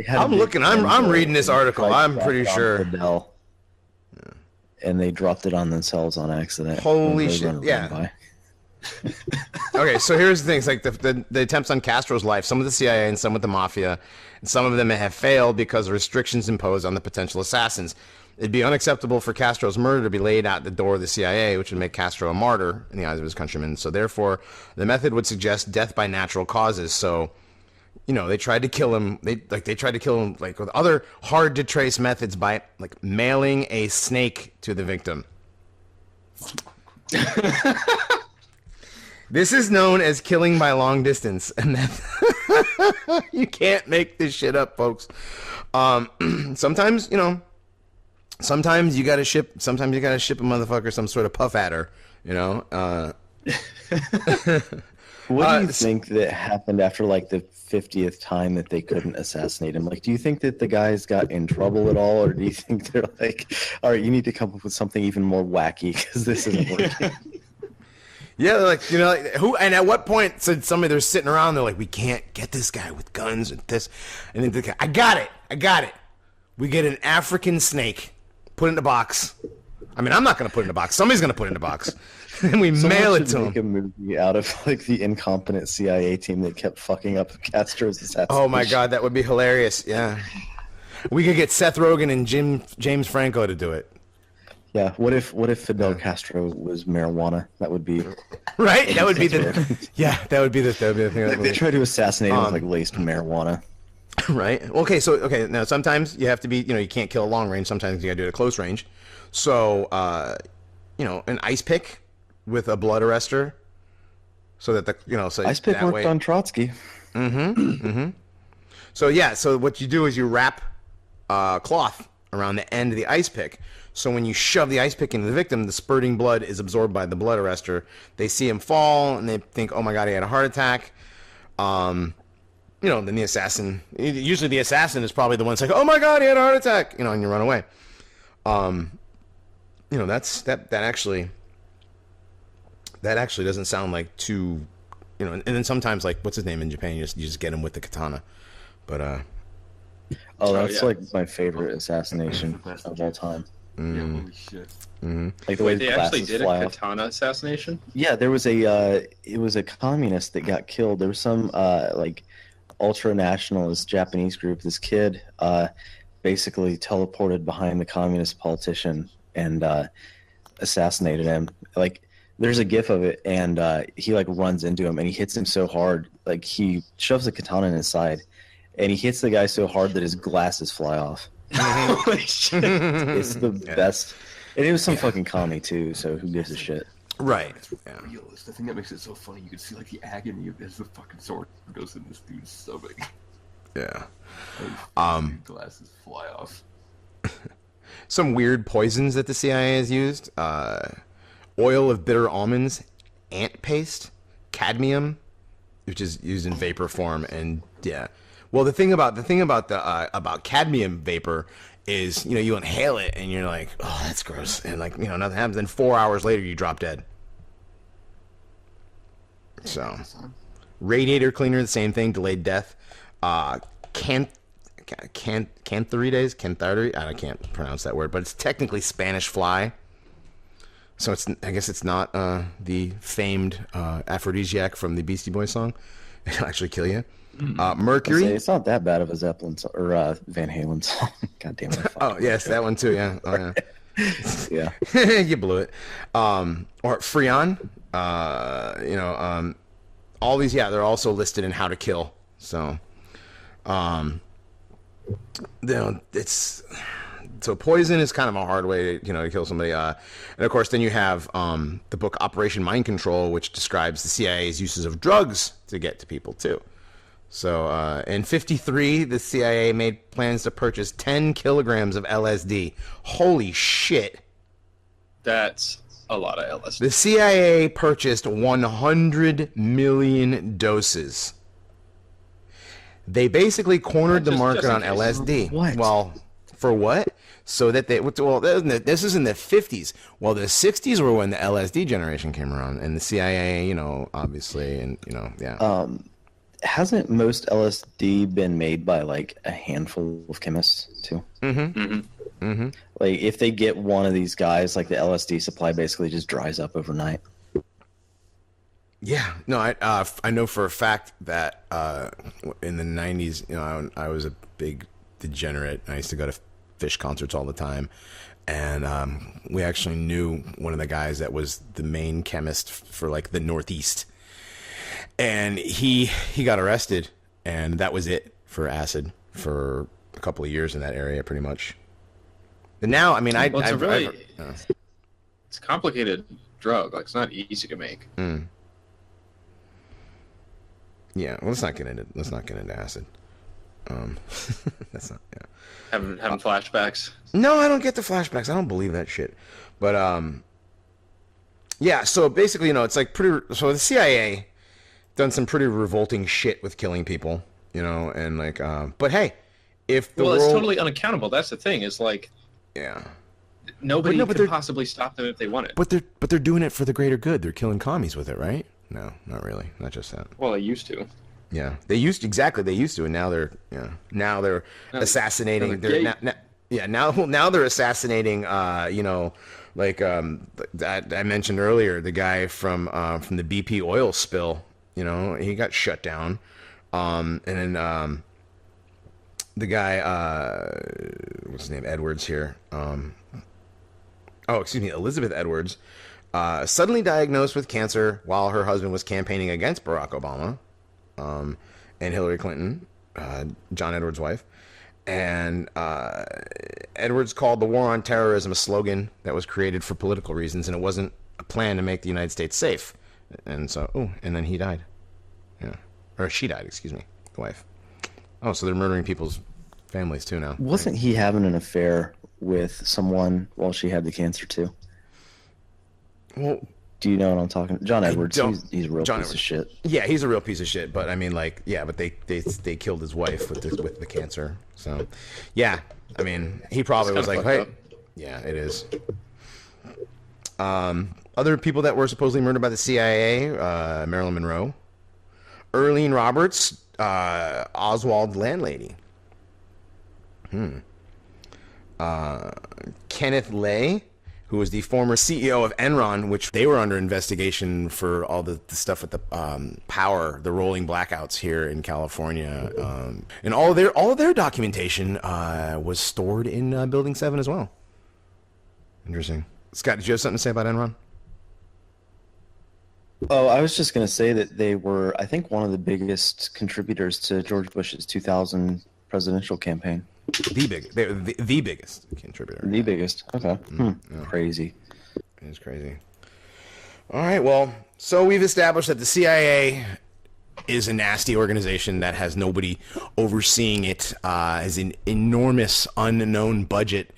I'm looking. I'm reading this article. I'm pretty sure. Fidel, and they dropped it on themselves on accident. Holy shit! Yeah. Okay, so here's the thing. It's like the attempts on Castro's life, some with the CIA and some with the mafia, and some of them have failed because of restrictions imposed on the potential assassins. It'd be unacceptable for Castro's murder to be laid out the door of the CIA, which would make Castro a martyr in the eyes of his countrymen. So therefore, the method would suggest death by natural causes. So, they tried to kill him. They tried to kill him with other hard to trace methods by mailing a snake to the victim. This is known as killing by long distance, and you can't make this shit up, folks. Sometimes you gotta ship. Sometimes you gotta ship a motherfucker some sort of puff adder. What do you think that happened after the 50th time that they couldn't assassinate him? Do you think that the guys got in trouble at all, or do you think they're all right, you need to come up with something even more wacky because this isn't working? Yeah, they're who? And at what point said somebody they're sitting around? They're like, we can't get this guy with guns and this, and then the guy, I got it. We get an African snake, put it in a box. I'm not gonna put it in a box. Somebody's gonna put it in a box, and we mail it to him. Make a movie out of the incompetent CIA team that kept fucking up Castro's assassination. Oh my god, that would be hilarious. Yeah, we could get Seth Rogen and James Franco to do it. Yeah, what if Fidel Castro was marijuana? That would be right. That would be the thing. They tried to assassinate him with laced marijuana. Right. Okay. Now sometimes you have to be, you can't kill at long range. Sometimes you gotta do it at close range. So, an ice pick with a blood arrestor, so that so Ice pick that worked way. on Trotsky. So yeah. So what you do is you wrap cloth around the end of the ice pick. So when you shove the ice pick into the victim, the spurting blood is absorbed by the blood arrestor. They see him fall and they think, "Oh my God, he had a heart attack." Then the assassin. Usually, the assassin is probably the one that's like, "Oh my God, he had a heart attack," and you run away. That actually doesn't sound like too, And then sometimes, like, what's his name in Japan? You just get him with the katana, but that's like my favorite assassination of all time. Yeah, holy shit. Like the way They the actually glasses did a fly off. katana assassination? Yeah, there was it was a communist that got killed. There was some ultra-nationalist Japanese group. This kid basically teleported behind the communist politician and assassinated him. Like, there's a gif of it, and he runs into him and he hits him so hard, like he shoves a katana in his side, and he hits the guy so hard that his glasses fly off. Holy shit. It's the best. And it was some fucking commie too, so who gives a shit? right. It's realist. The thing that makes it so funny, you can see the agony of as the fucking sword goes in this dude's stomach. Yeah. Glasses fly off. Some weird poisons that the CIA has used: oil of bitter almonds, ant paste, cadmium, which is used in vapor form, and yeah. Well, the thing about about cadmium vapor is, you inhale it and you're like, "Oh, that's gross," and nothing happens. Then 4 hours later, you drop dead. So, radiator cleaner, the same thing, delayed death. Cantharides, I can't pronounce that word, but it's technically Spanish fly. So I guess it's not the famed aphrodisiac from the Beastie Boys song. It'll actually kill you. Mercury. It's not that bad of a Zeppelin or Van Halen song. God damn it. Oh yes, that one too. Yeah. Oh, yeah. Yeah. You blew it. Or Freon. All these. Yeah, they're also listed in How to Kill. So, it's. So poison is kind of a hard way, to kill somebody. And of course, then you have the book Operation Mind Control, which describes the CIA's uses of drugs to get to people too. So in '53, the CIA made plans to purchase 10 kilograms of LSD. Holy shit! That's a lot of LSD. The CIA purchased 100 million doses. They basically cornered the market on LSD. What? Well, for what? So that this is in the 50s. Well, the 60s were when the LSD generation came around, and the CIA, obviously, and yeah. Hasn't most LSD been made by a handful of chemists too? Like, if they get one of these guys, the LSD supply basically just dries up overnight. Yeah, no, I know for a fact that in the 90s, I was a big degenerate. I used to go to Fish concerts all the time, and we actually knew one of the guys that was the main chemist for the Northeast, and he got arrested, and that was it for acid for a couple of years in that area, pretty much. And now, I mean, it's a complicated drug. It's not easy to make. Yeah, well, let's not get into acid. That's not. Yeah. Having flashbacks. No, I don't get the flashbacks. I don't believe that shit. But yeah. So basically, it's pretty. So the CIA done some pretty revolting shit with killing people, and but hey, if the world... it's totally unaccountable. That's the thing. Is yeah. Nobody could possibly stop them if they wanted. But they're doing it for the greater good. They're killing commies with it, right? No, not really. Not just that. Well, they used to. Yeah, they used to, and now they're assassinating. Now they're assassinating. I mentioned earlier, the guy from the BP oil spill. He got shut down, and then the guy, what's his name, Edwards here. Elizabeth Edwards, suddenly diagnosed with cancer while her husband was campaigning against Barack Obama. And Hillary Clinton, John Edwards' wife. And Edwards called the war on terrorism a slogan that was created for political reasons, and it wasn't a plan to make the United States safe. And so, and then he died. Yeah. Or she died, excuse me, the wife. Oh, so they're murdering people's families too now. Wasn't he having an affair with someone while she had the cancer too? Well, do you know what I'm talking about? John Edwards, he's a real piece of shit. Yeah, he's a real piece of shit, but I mean, like, yeah, but they killed his wife with the cancer. So, yeah, I mean, he probably was like, hey, yeah, it is. Other people that were supposedly murdered by the CIA, Marilyn Monroe, Earlene Roberts, Oswald landlady. Kenneth Lay, who was the former CEO of Enron, which they were under investigation for all the stuff with the power, the rolling blackouts here in California, and all of their documentation was stored in Building 7 as well. Interesting. Scott, did you have something to say about Enron? Oh, I was just going to say that they were, I think, one of the biggest contributors to George Bush's 2000 presidential campaign. The biggest contributor. The biggest. Okay. Yeah. Crazy. It is crazy. All right. Well, so we've established that the CIA is a nasty organization that has nobody overseeing it, has an enormous unknown budget,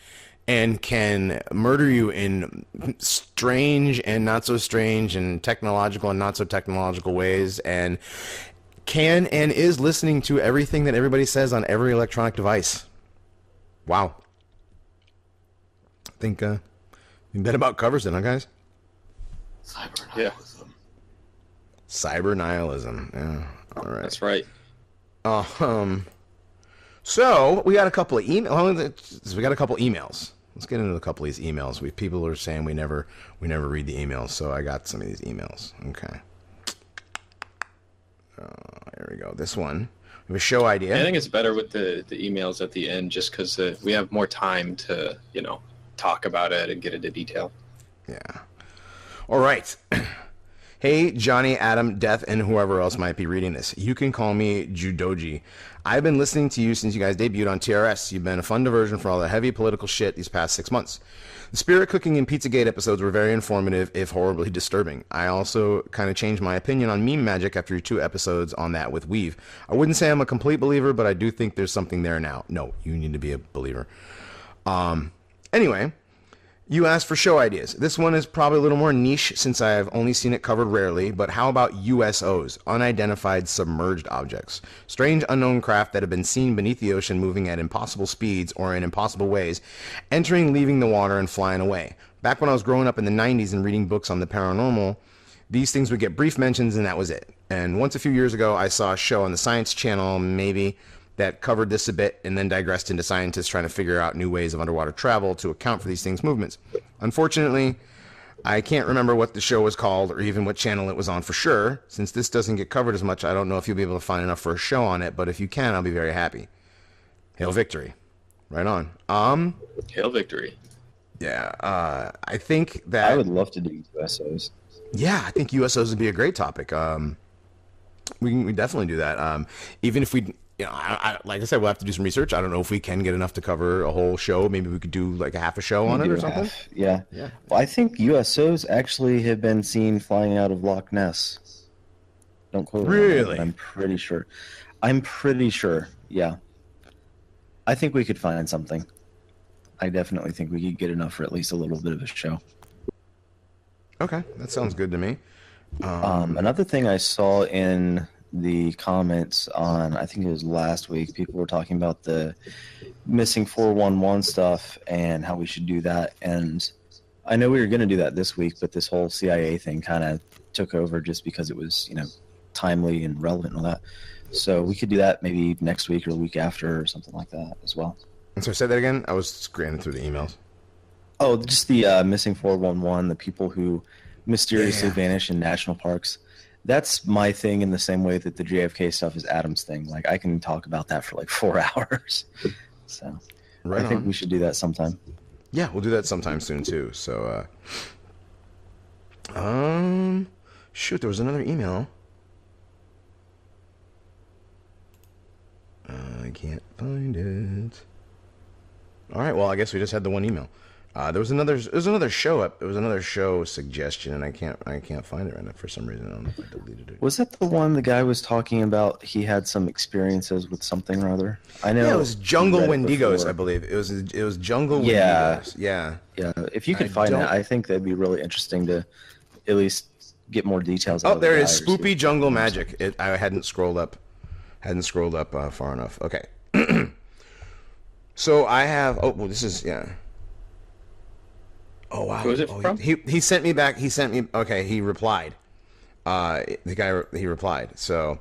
and can murder you in strange and not so strange and technological and not so technological ways, and can and is listening to everything that everybody says on every electronic device. Wow. I think that about covers it, huh, guys? Cyber nihilism. Yeah. Cyber nihilism. Yeah. All right. That's right. So we got a couple of emails. Let's get into a couple of these emails. People are saying we never read the emails, so I got some of these emails. Okay. There we go. This one. We have a show idea. I think it's better with the emails at the end, just because we have more time to talk about it and get into detail. Yeah. All right. Hey, Johnny, Adam, Death, and whoever else might be reading this. You can call me Judoji. I've been listening to you since you guys debuted on TRS. You've been a fun diversion for all the heavy political shit these past 6 months. The Spirit Cooking and Pizzagate episodes were very informative, if horribly disturbing. I also kind of changed my opinion on meme magic after your 2 episodes on that with Weave. I wouldn't say I'm a complete believer, but I do think there's something there now. No, you need to be a believer. Anyway, you asked for show ideas. This one is probably a little more niche since I have only seen it covered rarely, but how about USOs, unidentified submerged objects? Strange unknown craft that have been seen beneath the ocean moving at impossible speeds or in impossible ways, entering, leaving the water, and flying away. Back when I was growing up in the 90s and reading books on the paranormal, these things would get brief mentions and that was it. And once a few years ago, I saw a show on the Science Channel, maybe, that covered this a bit and then digressed into scientists trying to figure out new ways of underwater travel to account for these things' movements. Unfortunately, I can't remember what the show was called or even what channel it was on for sure. Since this doesn't get covered as much, I don't know if you'll be able to find enough for a show on it, but if you can, I'll be very happy. Hail victory. Right on. Hail victory. Yeah, I think that... I would love to do USOs. Yeah, I think USOs would be a great topic. We can definitely do that. Even if we... like I said, we'll have to do some research. I don't know if we can get enough to cover a whole show. Maybe we could do like a half a show on it or something. Yeah. Well, I think USOs actually have been seen flying out of Loch Ness. Don't quote me. Really? I'm pretty sure. Yeah. I think we could find something. I definitely think we could get enough for at least a little bit of a show. Okay, that sounds good to me. Another thing I saw in the comments on, I think it was last week, people were talking about the missing 411 stuff and how we should do that. And I know we were going to do that this week, but this whole CIA thing kind of took over just because it was, timely and relevant and all that. So we could do that maybe next week or the week after or something like that as well. And so say that again? I was screening through the emails. Oh, just the missing 411, the people who mysteriously vanish in national parks. That's my thing in the same way that the JFK stuff is Adam's thing. Like, I can talk about that for like 4 hours. So I think we should do that sometime. Yeah, we'll do that sometime soon too. So, shoot, there was another email. can't find it. All right, well, I guess we just had the one email. There was another show up. There was another show suggestion, and I can't find it right now for some reason. I don't know if I deleted it. Was that the one the guy was talking about? He had some experiences with something or other. I know. Yeah, it was Jungle Wendigos, I believe. It was Jungle Wendigos. Yeah. Yeah. If you could find that, I think that'd be really interesting to at least get more details. Oh, there it is. Spoopy Jungle Magic. I hadn't scrolled up far enough. Okay. So I have. Oh, well, this is Oh wow! Who was it from? He sent me back. Okay, he replied. He replied. So,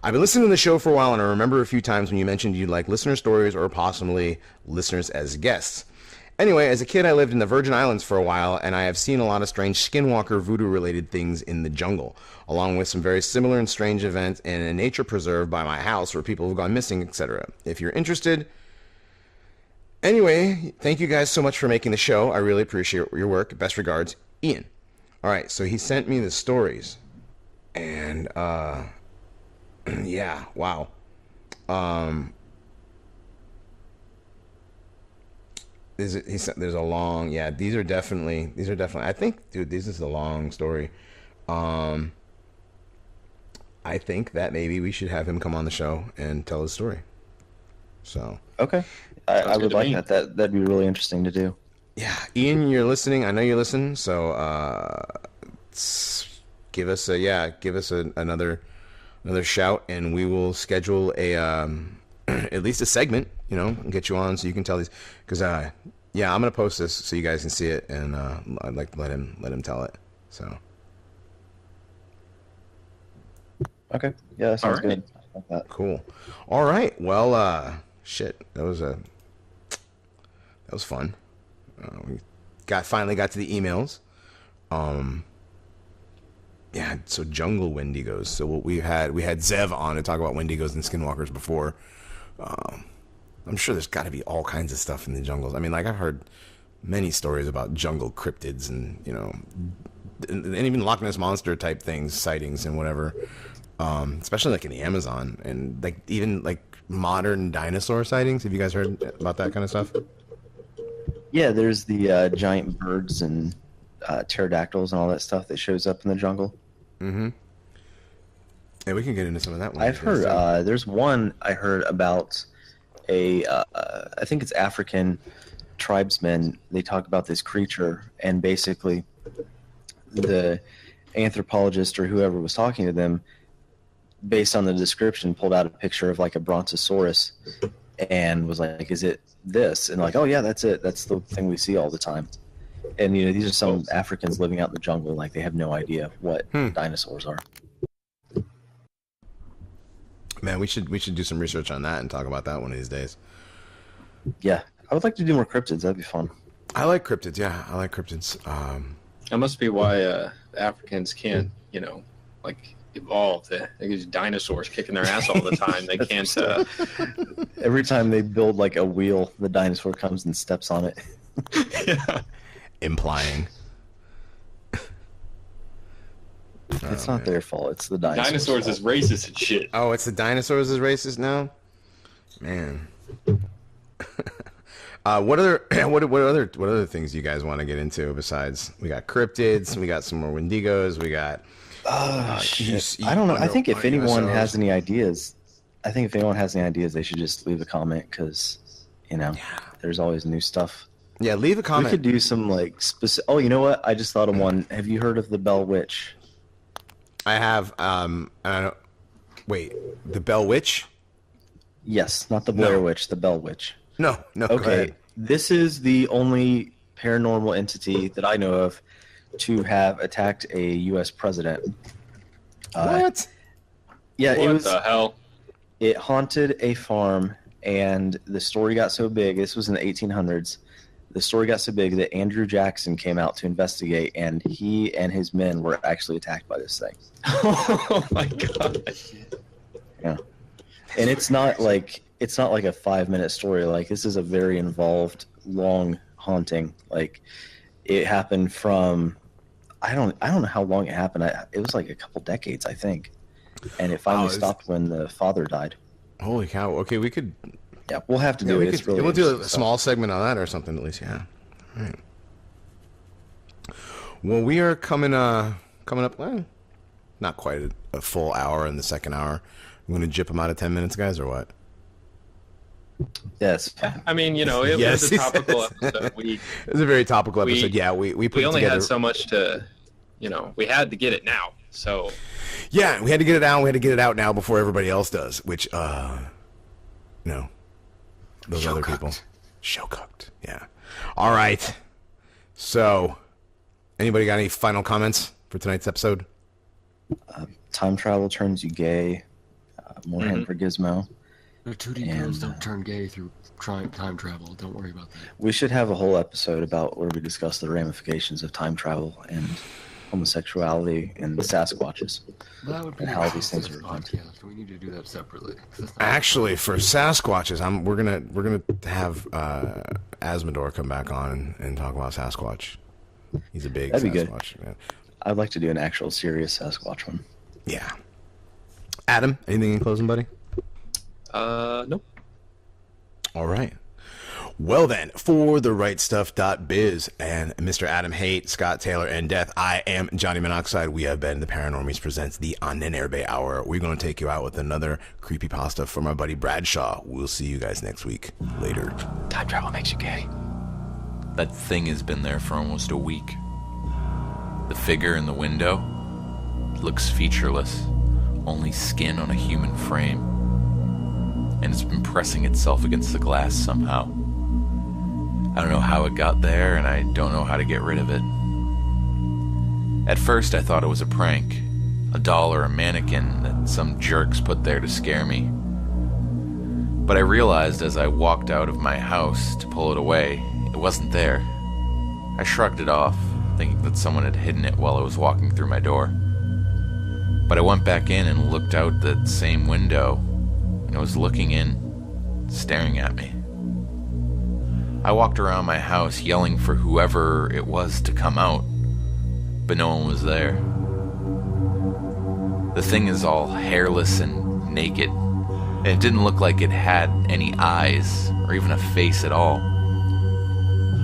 I've been listening to the show for a while, and I remember a few times when you mentioned you'd like listener stories or possibly listeners as guests. Anyway, as a kid, I lived in the Virgin Islands for a while, and I have seen a lot of strange skinwalker voodoo-related things in the jungle, along with some very similar and strange events in a nature preserve by my house where people have gone missing, etc. If you're interested. Anyway, thank you guys so much for making the show. I really appreciate your work. Best regards, Ian. All right, so he sent me the stories. And, yeah, wow. There's a long, these are definitely, I think, dude, this is a long story. I think that maybe we should have him come on the show and tell his story. So. Okay. I would like that. That'd be really interesting to do. Yeah, Ian, you're listening. I know you listen. So give us another shout, and we will schedule a at least a segment, and get you on so you can tell these. Because I'm gonna post this so you guys can see it, and I'd like to let him tell it. So. Okay. Yeah, that sounds good. Like that. Cool. All right. Well, shit. That was fun. We finally got to the emails. So Jungle Wendigos. So what we had Zev on to talk about Wendigos and Skinwalkers before. I'm sure there's got to be all kinds of stuff in the jungles. I mean, like I've heard many stories about jungle cryptids and and even Loch Ness monster type things, sightings and whatever. Especially like in the Amazon and like even like modern dinosaur sightings. Have you guys heard about that kind of stuff? Yeah, there's the giant birds and pterodactyls and all that stuff that shows up in the jungle. Mm-hmm. Yeah, we can get into some of that one. I've heard there's one I heard about I think it's African tribesmen. They talk about this creature, and basically the anthropologist or whoever was talking to them, based on the description, pulled out a picture of like a brontosaurus and was like, is it this? And like, oh yeah, that's it. That's the thing we see all the time. And these are some Africans living out in the jungle, like they have no idea what dinosaurs are. Man, we should do some research on that and talk about that one of these days. Yeah, I would like to do more cryptids. That'd be fun. I like cryptids. Yeah, I like cryptids. That must be why Africans can't, like evolve. There's dinosaurs kicking their ass all the time. They can't. Every time they build like a wheel, the dinosaur comes and steps on it. Yeah. Implying. It's not their fault. It's the dinosaurs. Dinosaurs is racist and shit. Oh, it's the dinosaurs is racist now? Man. What other things do you guys want to get into besides we got cryptids, we got some more Wendigos, we got shit. I don't know. I think if anyone has any ideas, they should just leave a comment because there's always new stuff. Yeah, leave a comment. We could do some like specific. Oh, you know what? I just thought of one. Have you heard of the Bell Witch? I have. Wait, the Bell Witch? Yes, not the Blair Witch. The Bell Witch. No. Okay, this is the only paranormal entity that I know of to have attacked a U.S. president. What? Yeah, what the hell? It haunted a farm, and the story got so big. This was in the 1800s. The story got so big that Andrew Jackson came out to investigate, and he and his men were actually attacked by this thing. Oh my god! Yeah, and it's not like a 5-minute story. Like this is a very involved, long haunting. Like it happened from I don't know how long it happened. It was like a couple decades, I think, and it finally stopped when the father died. Holy cow. Okay, we could... Yeah, we'll have to do it. It's really we'll do a small segment on that or something at least, yeah. All right. Well, we are coming up, well, not quite a full hour in the second hour. I'm going to jip them out of 10 minutes, guys, or what? Yes. I mean, it was a topical episode. It was a very topical episode. Yeah, we put we only together... had so much to, we had to get it now. So yeah, we had to get it out. We had to get it out now before everybody else does, which those other people. Show cooked. Yeah. All right. So, anybody got any final comments for tonight's episode? Time travel turns you gay. More hand for Gizmo. The 2D girls don't turn gay through time travel. Don't worry about that. We should have a whole episode about where we discuss the ramifications of time travel and homosexuality and the Sasquatches. Well, that would be and how these things are podcast. We need to do that separately. Actually, for Sasquatches, we're gonna have Asmodor come back on and talk about Sasquatch. He's a big That'd be Sasquatch good. man. I'd like to do an actual serious Sasquatch one. Yeah. Adam, anything in closing, buddy? Nope. All right. Well then, for the rightstuff.biz and Mr. Adam Haidt, Scott Taylor, and Death, I am Johnny Monoxide. We have been the Paranormies presents the Ahnenerbe Hour. We're going to take you out with another creepypasta from our buddy Bradshaw. We'll see you guys next week. Later. Time travel makes you gay. That thing has been there for almost a week. The figure in the window looks featureless, only skin on a human frame. And it's been pressing itself against the glass somehow. I don't know how it got there, and I don't know how to get rid of it. At first, I thought it was a prank, a doll or a mannequin that some jerks put there to scare me. But I realized as I walked out of my house to pull it away, it wasn't there. I shrugged it off, thinking that someone had hidden it while I was walking through my door. But I went back in and looked out that same window, and it was looking in, staring at me. I walked around my house yelling for whoever it was to come out, but no one was there. The thing is all hairless and naked, and it didn't look like it had any eyes or even a face at all.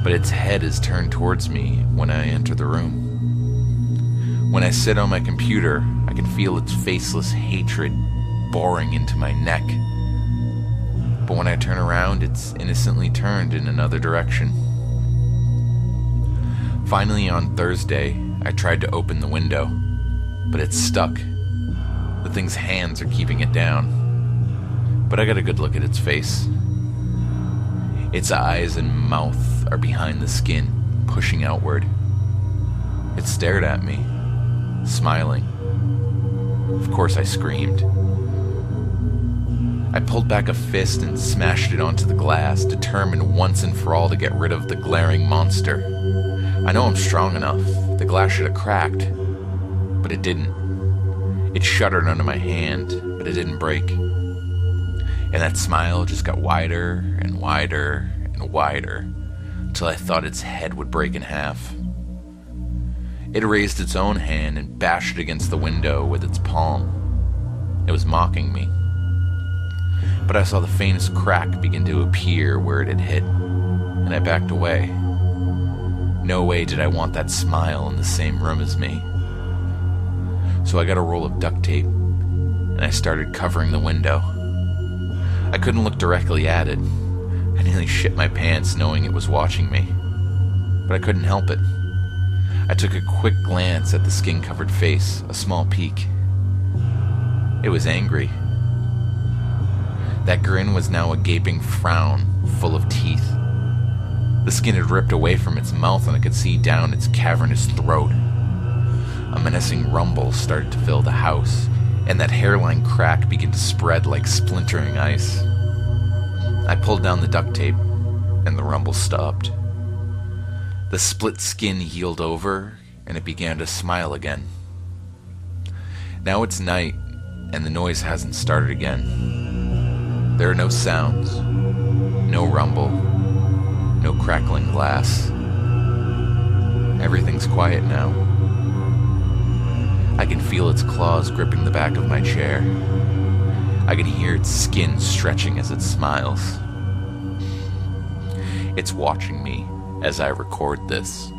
But its head is turned towards me when I enter the room. When I sit on my computer, I can feel its faceless hatred boring into my neck. But when I turn around, it's innocently turned in another direction. Finally, on Thursday, I tried to open the window, but it's stuck. The thing's hands are keeping it down. But I got a good look at its face. Its eyes and mouth are behind the skin, pushing outward. It stared at me, smiling. Of course I screamed. I pulled back a fist and smashed it onto the glass, determined once and for all to get rid of the glaring monster. I know I'm strong enough. The glass should have cracked, but it didn't. It shuddered under my hand, but it didn't break. And that smile just got wider and wider and wider, till I thought its head would break in half. It raised its own hand and bashed it against the window with its palm. It was mocking me. But I saw the faintest crack begin to appear where it had hit, and I backed away. No way did I want that smile in the same room as me. So I got a roll of duct tape, and I started covering the window. I couldn't look directly at it. I nearly shit my pants knowing it was watching me. But I couldn't help it. I took a quick glance at the skin-covered face, a small peek. It was angry. That grin was now a gaping frown, full of teeth. The skin had ripped away from its mouth, and I could see down its cavernous throat. A menacing rumble started to fill the house, and that hairline crack began to spread like splintering ice. I pulled down the duct tape, and the rumble stopped. The split skin healed over, and it began to smile again. Now it's night, and the noise hasn't started again. There are no sounds, no rumble, no crackling glass. Everything's quiet now. I can feel its claws gripping the back of my chair. I can hear its skin stretching as it smiles. It's watching me as I record this.